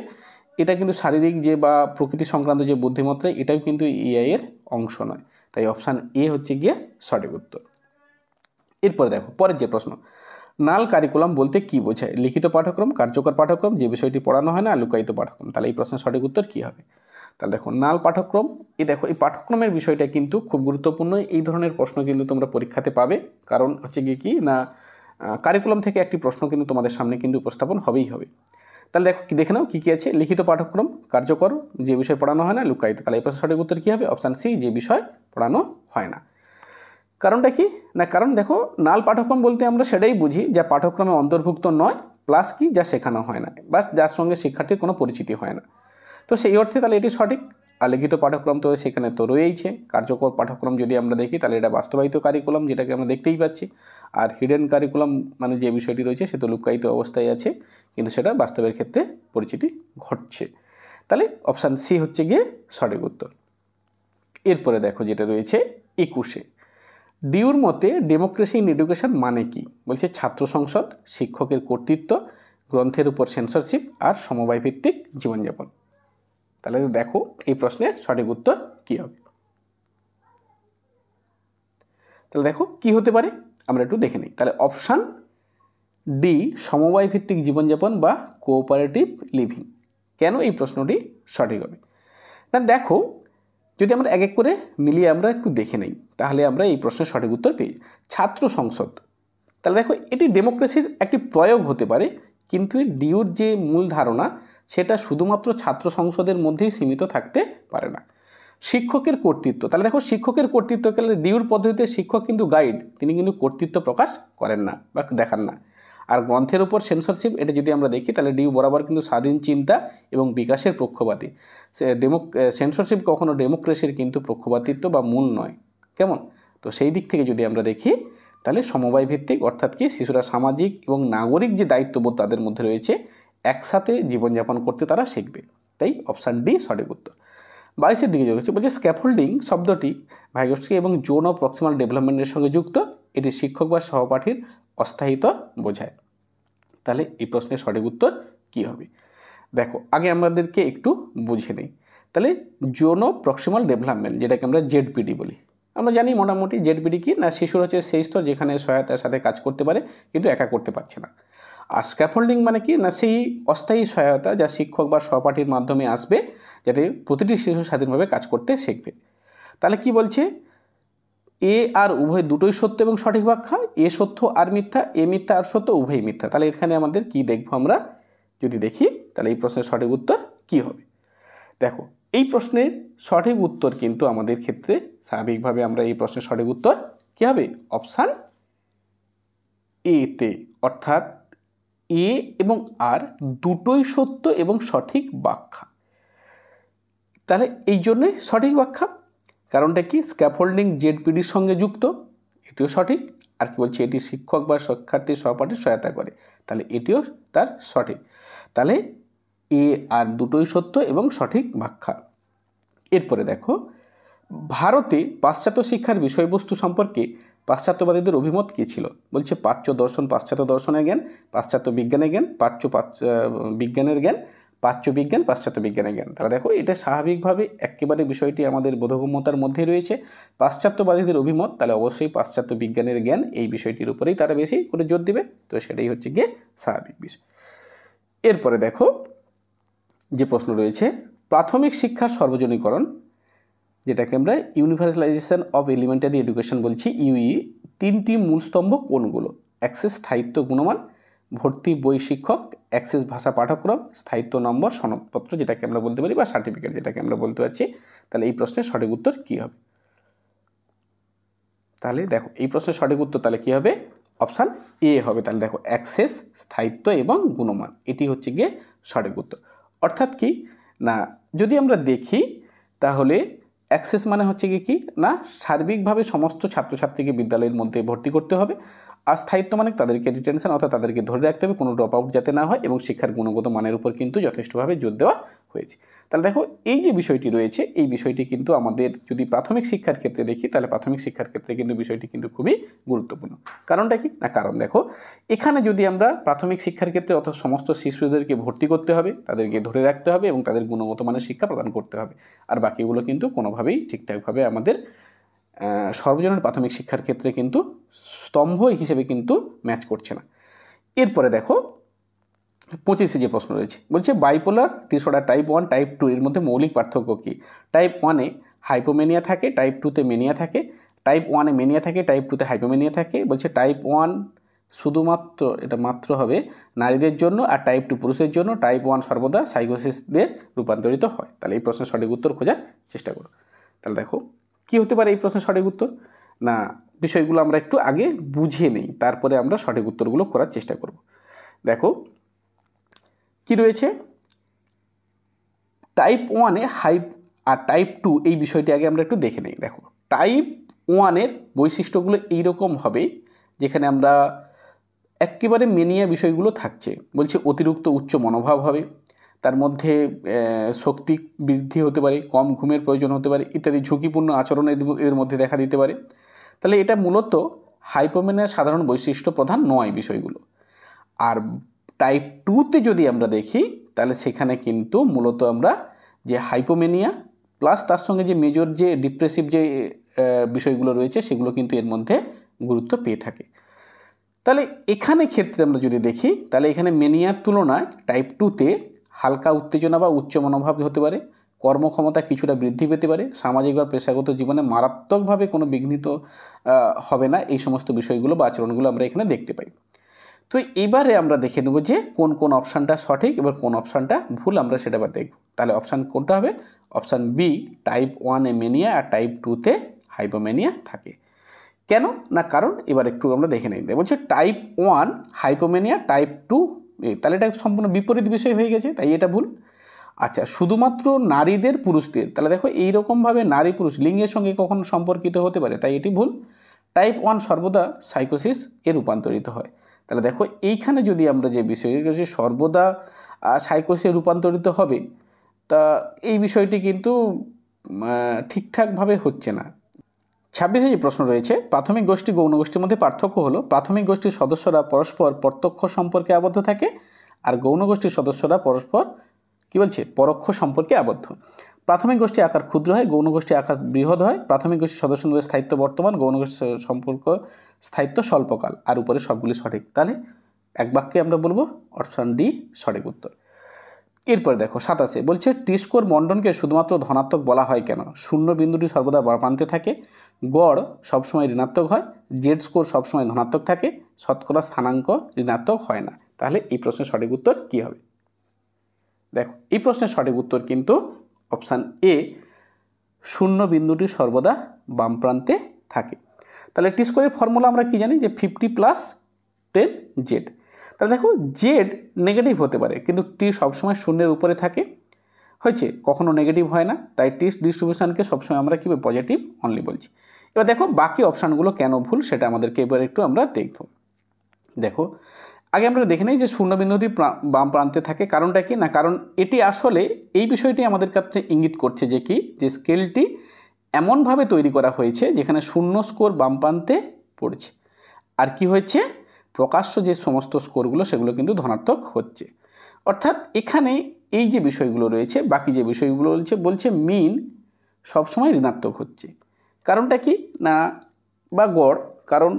Speaker 1: এটা কিন্তু শারীরিক যে বা প্রকৃতি সংক্রান্ত যে বুদ্ধিমত্তা এটাও কিন্তু ইআই এর অংশ নয়। তাই অপশান এ হচ্ছে গিয়ে সঠিক উত্তর। এরপরে দেখো পরের যে প্রশ্ন, নাল কারিকুলাম বলতে কি বোঝায়? লিখিত পাঠ্যক্রম, কার্যকর পাঠ্যক্রম, যে বিষয়টি পড়ানো হয় না, লুকায়িত পাঠ্যক্রম। তাহলে এই প্রশ্নের সঠিক উত্তর কী হবে? তাহলে দেখো নাল পাঠ্যক্রম, দেখো এই পাঠ্যক্রমের বিষয়টা কিন্তু খুব গুরুত্বপূর্ণ। এই ধরনের প্রশ্ন কিন্তু তোমরা পরীক্ষাতে পাবে, কারণ হচ্ছে গিয়ে কি না কারিকুলাম থেকে একটি প্রশ্ন কিন্তু তোমাদের সামনে কিন্তু উপস্থাপন হবেই হবে। তাহলে দেখো কি দেখে নাও কী কী আছে, লিখিত পাঠ্যক্রম, কার্যকর, যে বিষয় পড়ানো হয় না, লুকায়িত। তাহলে এই প্রশ্নের সঠিক উত্তর কী হবে? অপশান সি, যে বিষয় পড়ানো হয় না। কারণটা কি না, কারণ দেখো নাল পাঠ্যক্রম বলতে আমরা সেটাই বুঝি যা পাঠ্যক্রমে অন্তর্ভুক্ত নয় প্লাস কি যা শেখানো হয় না বা যার সঙ্গে শিক্ষার্থীর কোনো পরিচিতি হয় না। তো সেই অর্থে তাহলে এটি সঠিক। আর লিখিত পাঠ্যক্রম তো সেখানে তো রয়েইছে। কার্যকর পাঠ্যক্রম যদি আমরা দেখি তাহলে এটা বাস্তবায়িত কারিকুলাম, যেটাকে আমরা দেখতেই পাচ্ছি। আর হিডেন কারিকুলাম মানে যে বিষয়টি রয়েছে সে তো লুকায়িত অবস্থায় আছে, কিন্তু সেটা বাস্তবের ক্ষেত্রে পরিচিতি ঘটছে। তাহলে অপশান সি হচ্ছে গিয়ে সঠিক উত্তর। এরপরে দেখো যেটা রয়েছে 21-এ, ডিউর মতে ডেমোক্রেসি ইন এডুকেশন মানে কি? বলছে ছাত্র সংসদ, শিক্ষকের কর্তৃত্ব, গ্রন্থের উপর সেন্সরশিপ আর সমবায় ভিত্তিক জীবনযাপন। তাহলে দেখো এই প্রশ্নের সঠিক উত্তর কী হবে? তাহলে দেখো কি হতে পারে আমরা একটু দেখে নিই। তাহলে অপশান ডি, সমবায় ভিত্তিক জীবনযাপন বা কোঅপারেটিভ লিভিং। কেন এই প্রশ্নটি সঠিক হবে? না দেখো যদি আমরা এক এক করে মিলিয়ে আমরা একটু দেখে নিই তাহলে আমরা এই প্রশ্নের সঠিক উত্তর পেয়ে। ছাত্র সংসদ, তাহলে দেখো এটি ডেমোক্রেসির একটি প্রয়োগ হতে পারে, কিন্তু ডিউর যে মূল ধারণা সেটা শুধুমাত্র ছাত্র সংসদের মধ্যেই সীমিত থাকতে পারে না। শিক্ষকের কর্তৃত্ব, তাহলে দেখো শিক্ষকের কর্তৃত্ব গেলে ডিউর পদ্ধতিতে শিক্ষক কিন্তু গাইড, তিনি কিন্তু কর্তৃত্ব প্রকাশ করেন না বা দেখান না। আর গ্রন্থের উপর সেন্সরশিপ, এটা যদি আমরা দেখি তাহলে ডিউ বরাবর কিন্তু স্বাধীন চিন্তা এবং বিকাশের পক্ষপাতী। সেন্সরশিপ কখনো ডেমোক্রেসির কিন্তু পক্ষপাতিত্ব বা মূল নয়। কেমন? তো সেই দিক থেকে যদি আমরা দেখি তাহলে সমবায় ভিত্তিক, অর্থাৎ কি শিশুরা সামাজিক এবং নাগরিক যে দায়িত্ববোধ তাদের মধ্যে রয়েছে একসাথে জীবনযাপন করতে তারা শিখবে। তাই অপশান ডি সঠিক উত্তর। 22-এর দিকে রয়েছে, বলছে স্ক্যাফোল্ডিং শব্দটি ভাইগস্কি এবং জোন অফ প্রক্সিমাল ডেভেলপমেন্টের সঙ্গে যুক্ত, এটি শিক্ষক বা সহপাঠীর অস্থায়িত্ব বোঝায়। তাহলে এই প্রশ্নের সঠিক উত্তর কী হবে? দেখো আগে আমাদেরকে একটু বুঝে নেই। তাহলে জোন অফ প্রক্সিমাল ডেভেলপমেন্ট, যেটাকে আমরা জেডপিডি বলি, আমরা জানি মোটামুটি জেডপিডি কি না, শিশুর হচ্ছে সেই স্তর যেখানে সহায়তার সাথে কাজ করতে পারে কিন্তু একা করতে পারছে না। আর স্ক্যাফোল্ডিং মানে কি না, সেই অস্থায়ী সহায়তা যা শিক্ষক বা সহপাঠীর মাধ্যমে আসবে যাতে প্রতিটি শিশু স্বাধীনভাবে কাজ করতে শিখবে। তাহলে কি বলছে, এ আর উভয় দুটোই সত্য এবং সঠিক ব্যাখ্যা, এ সত্য আর মিথ্যা, এ মিথ্যা আর সত্য, উভয় মিথ্যা। তাহলে এখানে আমাদের কি দেখবো আমরা যদি দেখি তাহলে এই প্রশ্নের সঠিক উত্তর কি হবে? দেখো এই প্রশ্নের সঠিক উত্তর কিন্তু আমাদের ক্ষেত্রে স্বাভাবিকভাবে আমরা এই প্রশ্নের সঠিক উত্তর কী হবে? অপশান এতে, অর্থাৎ এ এবং আর দুটোই সত্য এবং সঠিক ব্যাখ্যা। তাহলে এই জন্যে সঠিক ব্যাখ্যা, কারণটা কি, স্ক্যাফোল্ডিং জেডপিডির সঙ্গে যুক্ত, এটিও সঠিক। আর কি বলছে, এটি শিক্ষক বা শিক্ষার্থীর সহপাঠীর সহায়তা করে, তাহলে এটিও তার সঠিক। তাহলে এ আর দুটোই সত্য এবং সঠিক ব্যাখ্যা। এরপরে দেখো, ভারতে পাশ্চাত্য শিক্ষার বিষয়বস্তু সম্পর্কে পাশ্চাত্যবাদীদের অভিমত কী ছিল? বলছে প্রাচ্য দর্শন পাশ্চাত্য দর্শনের জ্ঞান, পাশ্চাত্য বিজ্ঞানের জ্ঞান, বিজ্ঞানের জ্ঞান, প্রাচ্য বিজ্ঞান পাশ্চাত্য বিজ্ঞানের জ্ঞান। তাহলে দেখো, এটা স্বাভাবিকভাবে একেবারে বিষয়টি আমাদের বোধগম্যতার মধ্যেই রয়েছে। পাশ্চাত্যবাদীদের অভিমত, তাহলে অবশ্যই পাশ্চাত্য বিজ্ঞানের জ্ঞান এই বিষয়টির উপরেই তারা বেশি করে জোর দেবে, তো সেটাই হচ্ছে গিয়ে স্বাভাবিক বিষয়। এরপরে দেখো যে প্রশ্ন রয়েছে, প্রাথমিক শিক্ষার সর্বজনীকরণ, যেটাকে আমরা ইউনিভার্সালাইজেশন অফ এলিমেন্টারি এডুকেশন বলছি, ইউই, তিনটি মূল স্তম্ভ কোনগুলো? অ্যাক্সেস স্থায়িত্ব গুণমান, ভর্তি বই শিক্ষক, অ্যাক্সেস ভাষা পাঠ্যক্রম, স্থায়িত্ব নম্বর সনদপত্র যেটাকে আমরা বলতে পারি বা সার্টিফিকেট যেটাকে আমরা বলতে পারছি। তাহলে এই প্রশ্নের সঠিক উত্তর কী হবে? তাহলে দেখো, এই প্রশ্নের সঠিক উত্তর তাহলে কী হবে? অপশান এ হবে। তাহলে দেখো, অ্যাক্সেস, স্থায়িত্ব এবং গুণমান, এটি হচ্ছে গিয়ে সঠিক উত্তর। অর্থাৎ কি না, যদি আমরা দেখি তাহলে অ্যাক্সেস মানে হচ্ছে কি না, সার্বিকভাবে সমস্ত ছাত্রছাত্রীকে বিদ্যালয়ের মধ্যে ভর্তি করতে হবে। আর স্থায়িত্ব মানে তাদেরকে রিটেনশন অর্থাৎ তাদেরকে ধরে রাখতে হবে, কোনো ড্রপ আউট যাতে না হয়, এবং শিক্ষার গুণগত মানের উপর কিন্তু যথেষ্টভাবে জোর দেওয়া হয়েছে। তাহলে দেখো, এই যে বিষয়টি রয়েছে, এই বিষয়টি কিন্তু আমাদের যদি প্রাথমিক শিক্ষার ক্ষেত্রে দেখি, তাহলে প্রাথমিক শিক্ষার ক্ষেত্রে কিন্তু বিষয়টি কিন্তু খুবই গুরুত্বপূর্ণ। কারণটা কি না, কারণ দেখো, এখানে যদি আমরা প্রাথমিক শিক্ষার ক্ষেত্রে অর্থাৎ সমস্ত শিশুদেরকে ভর্তি করতে হবে, তাদেরকে ধরে রাখতে হবে এবং তাদের গুণগত মানের শিক্ষা প্রদান করতে হবে, আর বাকিগুলো কিন্তু কোনোভাবেই ঠিকঠাকভাবে আমাদের সর্বজনীন প্রাথমিক শিক্ষার ক্ষেত্রে কিন্তু স্তম্ভ হিসেবে কিন্তু ম্যাচ করছে না। এরপরে দেখো 25 যে প্রশ্ন রয়েছে, বলছে বাইপোলার ডিসঅর্ডার টাইপ 1 টাইপ 2 এর মধ্যে মৌলিক পার্থক্য কী? টাইপ 1-এ হাইপোমেনিয়া থাকে, টাইপ 2-তে মেনিয়া থাকে, টাইপ 1-এ মেনিয়া থাকে, টাইপ 2-তে হাইপোমেনিয়া থাকে। বলছে টাইপ 1 শুধুমাত্র, এটা মাত্র হবে নারীদের জন্য, আর টাইপ 2 পুরুষের জন্য। টাইপ 1 সর্বদা সাইকোসিসদের রূপান্তরিত হয়। তাহলে এই প্রশ্নের সঠিক উত্তর খোঁজার চেষ্টা করো। তাহলে দেখো, কী হতে পারে এই প্রশ্নের সঠিক উত্তর? না, বিষয়গুলো আমরা একটু আগে বুঝে নেই, তারপরে আমরা সঠিক উত্তরগুলো করার চেষ্টা করব। দেখো কি রয়েছে, টাইপ 1-এ হাইপ আর টাইপ 2 এই বিষয়টি আগে আমরা একটু দেখে নেই। দেখো, টাইপ 1-এর বৈশিষ্ট্যগুলো এইরকম হবে, যেখানে আমরা একেবারে মেনিয়া বিষয়গুলো থাকছে। বলছে অতিরিক্ত উচ্চ মনোভাব হবে, তার মধ্যে শক্তি বৃদ্ধি হতে পারে, কম ঘুমের প্রয়োজন হতে পারে ইত্যাদি ঝুঁকিপূর্ণ আচরণ এর মধ্যে দেখা দিতে পারে। তাহলে এটা মূলত হাইপোমেনিয়ার সাধারণ বৈশিষ্ট্য প্রধান নয় বিষয়গুলো। আর টাইপ 2-তে যদি আমরা দেখি, তাহলে সেখানে কিন্তু মূলত আমরা যে হাইপোমেনিয়া প্লাস তার সঙ্গে যে মেজর যে ডিপ্রেসিভ যে বিষয়গুলো রয়েছে, সেগুলো কিন্তু এর মধ্যে গুরুত্ব পেয়ে থাকে। তাহলে এখানে ক্ষেত্রে আমরা যদি দেখি, তাহলে এখানে মেনিয়ার তুলনায় টাইপ 2-তে হালকা উত্তেজনা বা উচ্চ মনোভাব হতে পারে, কর্মক্ষমতা কিছুটা বৃদ্ধি পেতে পারে, সামাজিক বা পেশাগত জীবনে মারাত্মকভাবে কোনো বিঘ্নিত হবে না, এই সমস্ত বিষয়গুলো বা আচরণগুলো আমরা এখানে দেখতে পাই। তো এবারে আমরা দেখে নেব যে কোন কোন অপশানটা সঠিক এবং কোন অপশানটা ভুল, আমরা সেটা আবার দেখব। তাহলে অপশান কোনটা হবে? অপশান বি, টাইপ 1-এ মেনিয়া আর টাইপ 2-তে হাইপোমেনিয়া থাকে। কেন না, কারণ এবার একটু আমরা দেখে নিই। বলছে টাইপ 1 হাইপোমেনিয়া, টাইপ 2, তাহলে এটা সম্পূর্ণ বিপরীত বিষয় হয়ে গেছে, তাই এটা ভুল। আচ্ছা, শুধুমাত্র নারীদের পুরুষদের, তাহলে দেখো এইরকমভাবে নারী পুরুষ লিঙ্গের সঙ্গে কখনো সম্পর্কিত হতে পারে, তাই এটি ভুল। টাইপ 1 সর্বদা সাইকোসিস এ রূপান্তরিত হয়। তাহলে দেখো, এইখানে যদি আমরা যে বিষয়টি সর্বদা সাইকোসিসে রূপান্তরিত হবে, তা এই বিষয়টি কিন্তু ঠিকঠাকভাবে হচ্ছে না। 26 যে প্রশ্ন রয়েছে, প্রাথমিক গোষ্ঠী গৌণ গোষ্ঠীর মধ্যে পার্থক্য হলো প্রাথমিক গোষ্ঠীর সদস্যরা পরস্পর প্রত্যক্ষ সম্পর্কে আবদ্ধ থাকে, আর গৌণ গোষ্ঠীর সদস্যরা পরস্পর কী বলছে পরোক্ষ সম্পর্কে আবদ্ধ। প্রাথমিক গোষ্ঠী আকার ক্ষুদ্র হয়, গৌণ গোষ্ঠী আকার বৃহৎ হয়। প্রাথমিক গোষ্ঠীর সদস্যদের স্থায়িত্ব বর্তমান, গৌণ গোষ্ঠীর সম্পর্ক স্থায়িত্ব স্বল্পকাল, আর উপরে সবগুলি সঠিক। তাহলে এক বাক্যে আমরা বলবো অপশান ডি সঠিক উত্তর। এরপরে দেখো 27 বলছে টি স্কোর বন্টনকে শুধুমাত্র ধনাত্মক বলা হয় কেন? শূন্য বিন্দুটি সর্বদা বাম প্রান্তে থাকে, গড় সবসময় ঋণাত্মক হয়, জেড স্কোর সবসময় ধনাত্মক থাকে, শতকরা স্থানাঙ্ক ঋণাত্মক হয় না। তাহলে এই প্রশ্নের সঠিক উত্তর কী হবে? দেখো, এই প্রশ্নের সঠিক উত্তর কিন্তু অপশান এ, শূন্য বিন্দুটি সর্বদা বাম প্রান্তে থাকে। তাহলে টি স্কোরের ফর্মুলা আমরা কি জানি, যে 50 + 10 জেড। তাহলে দেখো জেড নেগেটিভ হতে পারে, কিন্তু টি সবসময় শূন্যের উপরে থাকে, হয়েছে, কখনো নেগেটিভ হয় না, তাই টি ডিস্ট্রিবিউশনকে সবসময় আমরা কী পজিটিভ অনলি বলছি। এবার দেখো বাকি অপশানগুলো কেন ভুল সেটা আমাদেরকে এবার একটু আমরা দেখব। দেখো আগে আমরা দেখে নিই যে শূন্যবিন্দুটি বাম প্রান্তে থাকে, কারণটা কি না, কারণ এটি আসলে এই বিষয়টি আমাদের কাছে ইঙ্গিত করছে যে কি, যে স্কেলটি এমনভাবে তৈরি করা হয়েছে যেখানে শূন্য স্কোর বাম প্রান্তে পড়ছে, আর কি হয়েছে, প্রকাশ্য যে সমস্ত স্কোরগুলো সেগুলো কিন্তু ধনাত্মক হচ্ছে। অর্থাৎ এখানে এই যে বিষয়গুলো রয়েছে, বাকি যে বিষয়গুলো রয়েছে, বলছে মিন সবসময় ঋণাত্মক হচ্ছে। কারণটা কি না, বা গড়, কারণ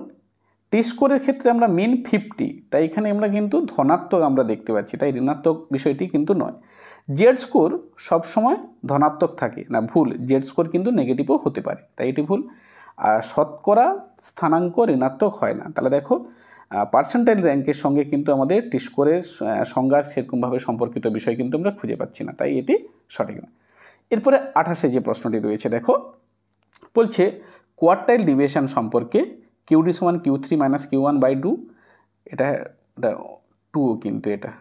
Speaker 1: টি স্কোরের ক্ষেত্রে আমরা মিন 50, তাই এখানে আমরা কিন্তু ধনাত্মক আমরা দেখতে পাচ্ছি, তাই ঋণাত্মক বিষয়টি কিন্তু নয়। জেড স্কোর সবসময় ধনাত্মক থাকে না, ভুল, জেড স্কোর কিন্তু নেগেটিভও হতে পারে, তাই এটি ভুল। আর শতকরা স্থানাঙ্ক ঋণাত্মক হয় না। তাহলে দেখো পার্সেন্টাইল র্যাঙ্কের সঙ্গে কিন্তু আমাদের টি স্কোরের সংজ্ঞার সেরকমভাবে সম্পর্কিত বিষয় কিন্তু আমরা খুঁজে পাচ্ছি না, তাই এটি সঠিক না। এরপরে 28 যে প্রশ্নটি রয়েছে, দেখো বলছে কোয়ার্টাইল ডিভিয়েশন সম্পর্কে কিউডি সমান Q3 মাইনাস Q1/2, এটা 2 কিন্তু এটা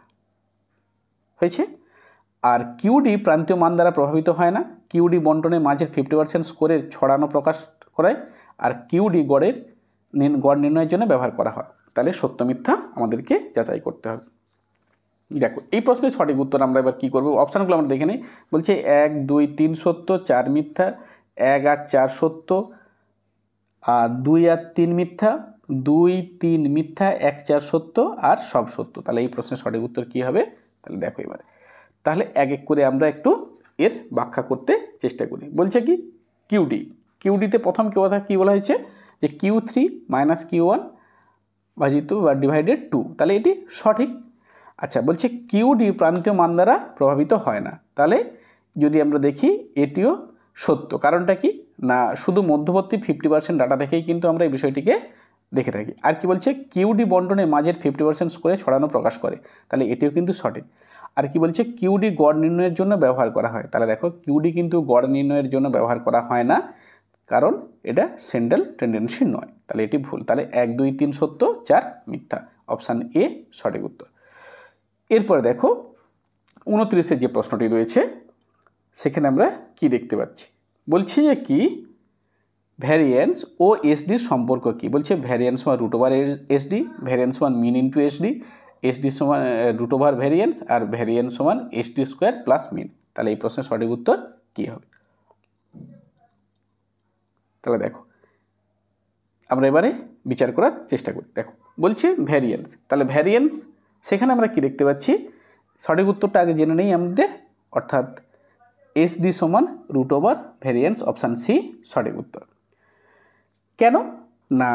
Speaker 1: হয়েছে। আর কিউডি প্রান্তীয় মান দ্বারা প্রভাবিত হয় না, কিউডি বন্টনের মাঝের 50% স্কোরের ছড়ানো প্রকাশ করায়, আর কিউডি গড় নির্ণয়ের জন্য ব্যবহার করা হয়। তাহলে সত্য মিথ্যা আমাদেরকে যাচাই করতে হবে। দেখো এই প্রশ্নের সঠিক উত্তর আমরা এবার কী করবো, অপশানগুলো আমরা দেখে নিই। বলছে 1, 2, 3 সত্য, 4 মিথ্যা, 1 আর 4 সত্য, আর 2 আর 3 মিথ্যা, 2, 3 মিথ্যা, 1, 4 সত্য, আর সব সত্য। তাহলে এই প্রশ্নের সঠিক উত্তর কী হবে, তাহলে দেখো এবারে, তাহলে এক এক করে আমরা একটু এর ব্যাখ্যা করতে চেষ্টা করি। বলছে কি কিউডি, কিউডিতে প্রথম কথা কী বলা হয়েছে, যে Q3 মাইনাস Q1 ভাজিত বা ডিভাইডেড 2, তাহলে এটি সঠিক। আচ্ছা, বলছে কিউডি প্রান্তীয় মান দ্বারা প্রভাবিত হয় না, তাহলে যদি আমরা দেখি এটিও সত্য। কারণটা কি না, শুধু মধ্যবর্তী 50% ডাটা থেকেই কিন্তু আমরা এই বিষয়টিকে দেখে থাকি। আর কি বলছে কিউডি বন্টনে মাঝের 50% স্কোরে ছড়ানো প্রকাশ করে, তাহলে এটিও কিন্তু সঠিক। আর কি বলছে কিউডি গড় নির্ণয়ের জন্য ব্যবহার করা হয়, তাহলে দেখো কিউডি কিন্তু গড় নির্ণয়ের জন্য ব্যবহার করা হয় না, কারণ এটা সেন্ট্রাল টেন্ডেন্সি নয়, তাহলে এটি ভুল। তাহলে 1, 2, 3 সত্য, 4 মিথ্যা, অপশান এ সঠিক উত্তর। এরপরে দেখো 29 যে প্রশ্নটি রয়েছে সেখানে আমরা কি দেখতে পাচ্ছি, বলছি যে কি ভ্যারিয়েন্স ও এসডির সম্পর্ক কি। বলছে ভ্যারিয়েন্স সমান √SD, ভ্যারিয়েন্স সমান মিন ইন্টু এসডি, এসডি সমান √ ভ্যারিয়েন্স, আর ভ্যারিয়েন্স সমান SD² প্লাস মিন। তাহলে এই প্রশ্নের সঠিক উত্তর কী হবে, তাহলে দেখো আমরা এবারে বিচার করার চেষ্টা করি। দেখো বলছে ভ্যারিয়েন্স, তাহলে ভ্যারিয়েন্স সেখানে আমরা কি দেখতে পাচ্ছি, সঠিক উত্তরটা আগে জেনে নেই আমাদের, অর্থাৎ SD সমান √ ভ্যারিয়েন্স, অপশান সি সঠিক উত্তর। কেন না,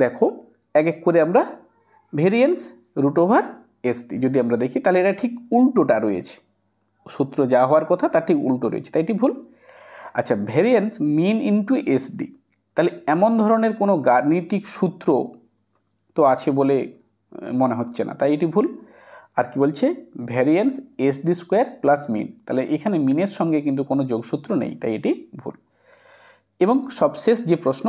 Speaker 1: দেখো এক এক করে আমরা ভ্যারিয়েন্স √SD যদি আমরা দেখি, তাহলে এটা ঠিক উল্টোটা রয়েছে, সূত্র যা হওয়ার কথা তার ঠিক উল্টো রয়েছে, তাই এটি ভুল। আচ্ছা, ভ্যারিয়েন্স মিন ইন্টু SD, তাহলে এমন ধরনের কোনো গাণিতিক সূত্র তো আছে বলে মনে হচ্ছে না, তাই এটি ভুল। আর কি বলছে ভ্যারিয়েন্স SD² প্লাস মিন, তাহলে এখানে মিনের সঙ্গে কিন্তু কোনো যোগসূত্র নেই, তাই এটি ভুল। এবং সবশেষ যে প্রশ্ন,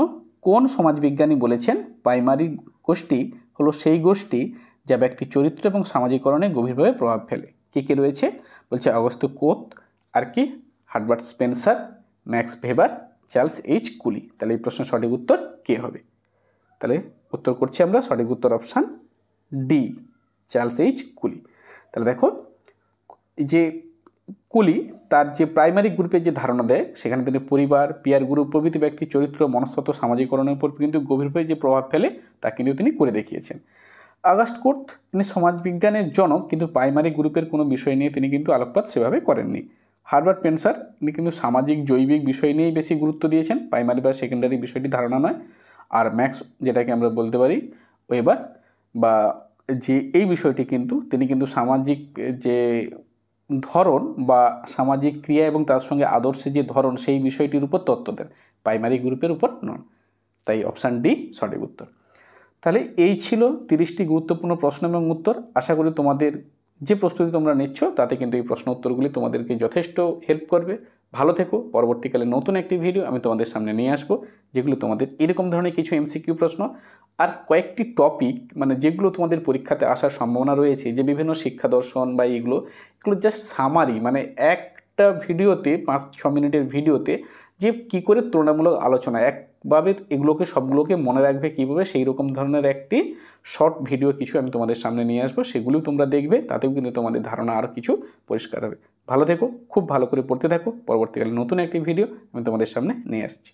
Speaker 1: কোন সমাজবিজ্ঞানী বলেছেন প্রাইমারি গোষ্ঠী হলো সেই গোষ্ঠী যা ব্যক্তির চরিত্র এবং সামাজিকরণে গভীরভাবে প্রভাব ফেলে। কে কে রয়েছে, বলছে অগস্ত কোত, আর কি Herbert Spencer, max ভেবার, Charles H কুলি। তাহলে এই প্রশ্নের সঠিক উত্তর কে হবে, তাহলে উত্তর করছি আমরা, সঠিক উত্তর অপশান ডি, চার্লস এইচ কুলি। তাহলে দেখো যে কুলি তার যে প্রাইমারি গ্রুপের যে ধারণা দেয়, সেখানে তিনি পরিবার, পিয়ার গ্রুপ প্রভৃতি ব্যক্তির চরিত্র, মনস্তত্ত্ব, সামাজিকরণের উপর কিন্তু গভীরভাবে যে প্রভাব ফেলে তা কিন্তু তিনি করে দেখিয়েছেন। অগাস্ট কোট তিনি সমাজবিজ্ঞানের জনক, কিন্তু প্রাইমারি গ্রুপের কোনো বিষয় নিয়ে তিনি কিন্তু আলোকপাত সেভাবে করেননি। হার্বার্ট স্পেন্সার তিনি কিন্তু সামাজিক জৈবিক বিষয় নিয়েই বেশি গুরুত্ব দিয়েছেন, প্রাইমারি বা সেকেন্ডারি বিষয়টি ধারণা নয়। আর ম্যাক্স যেটাকে আমরা বলতে পারি ওয়েবার বা যে এই বিষয়টি কিন্তু তিনি কিন্তু সামাজিক যে ধরন বা সামাজিক ক্রিয়া এবং তার সঙ্গে আদর্শের যে ধরন সেই বিষয়টির উপর তত্ত্ব দেন, প্রাইমারি গ্রুপের উপর নন, তাই অপশান ডি সঠিক উত্তর। তাহলে এই ছিল 30টি গুরুত্বপূর্ণ প্রশ্ন এবং উত্তর। আশা করি তোমাদের যে প্রস্তুতি তোমরা নিচ্ছ তাতে কিন্তু এই প্রশ্ন উত্তরগুলি তোমাদেরকে যথেষ্ট হেল্প করবে। ভালো থেকো। পরবর্তীকালে নতুন একটি ভিডিও আমি তোমাদের সামনে নিয়ে আসবো, যেগুলো তোমাদের এরকম ধরনের কিছু এমসিকিউ প্রশ্ন আর কয়েকটি টপিক মানে যেগুলো তোমাদের পরীক্ষাতে আসার সম্ভাবনা রয়েছে, যে বিভিন্ন শিক্ষা দর্শন বা এগুলো জাস্ট সামারি, মানে একটা ভিডিওতে 5-6 মিনিটের ভিডিওতে যে কি করে তুলনামূলক আলোচনা একভাবে এগুলোকে সবগুলোকে মনে রাখবে কীভাবে, সেই রকম ধরনের একটি শর্ট ভিডিও কিছু আমি তোমাদের সামনে নিয়ে আসবো, সেগুলোও তোমরা দেখবে। তাতেও কিন্তু তোমাদের ধারণা আরও কিছু পরিষ্কার হবে। ভালো থেকো, খুব ভালো করে পড়তে থাকো। পরবর্তীকালে নতুন একটি ভিডিও আমি তোমাদের সামনে নিয়ে আসছি।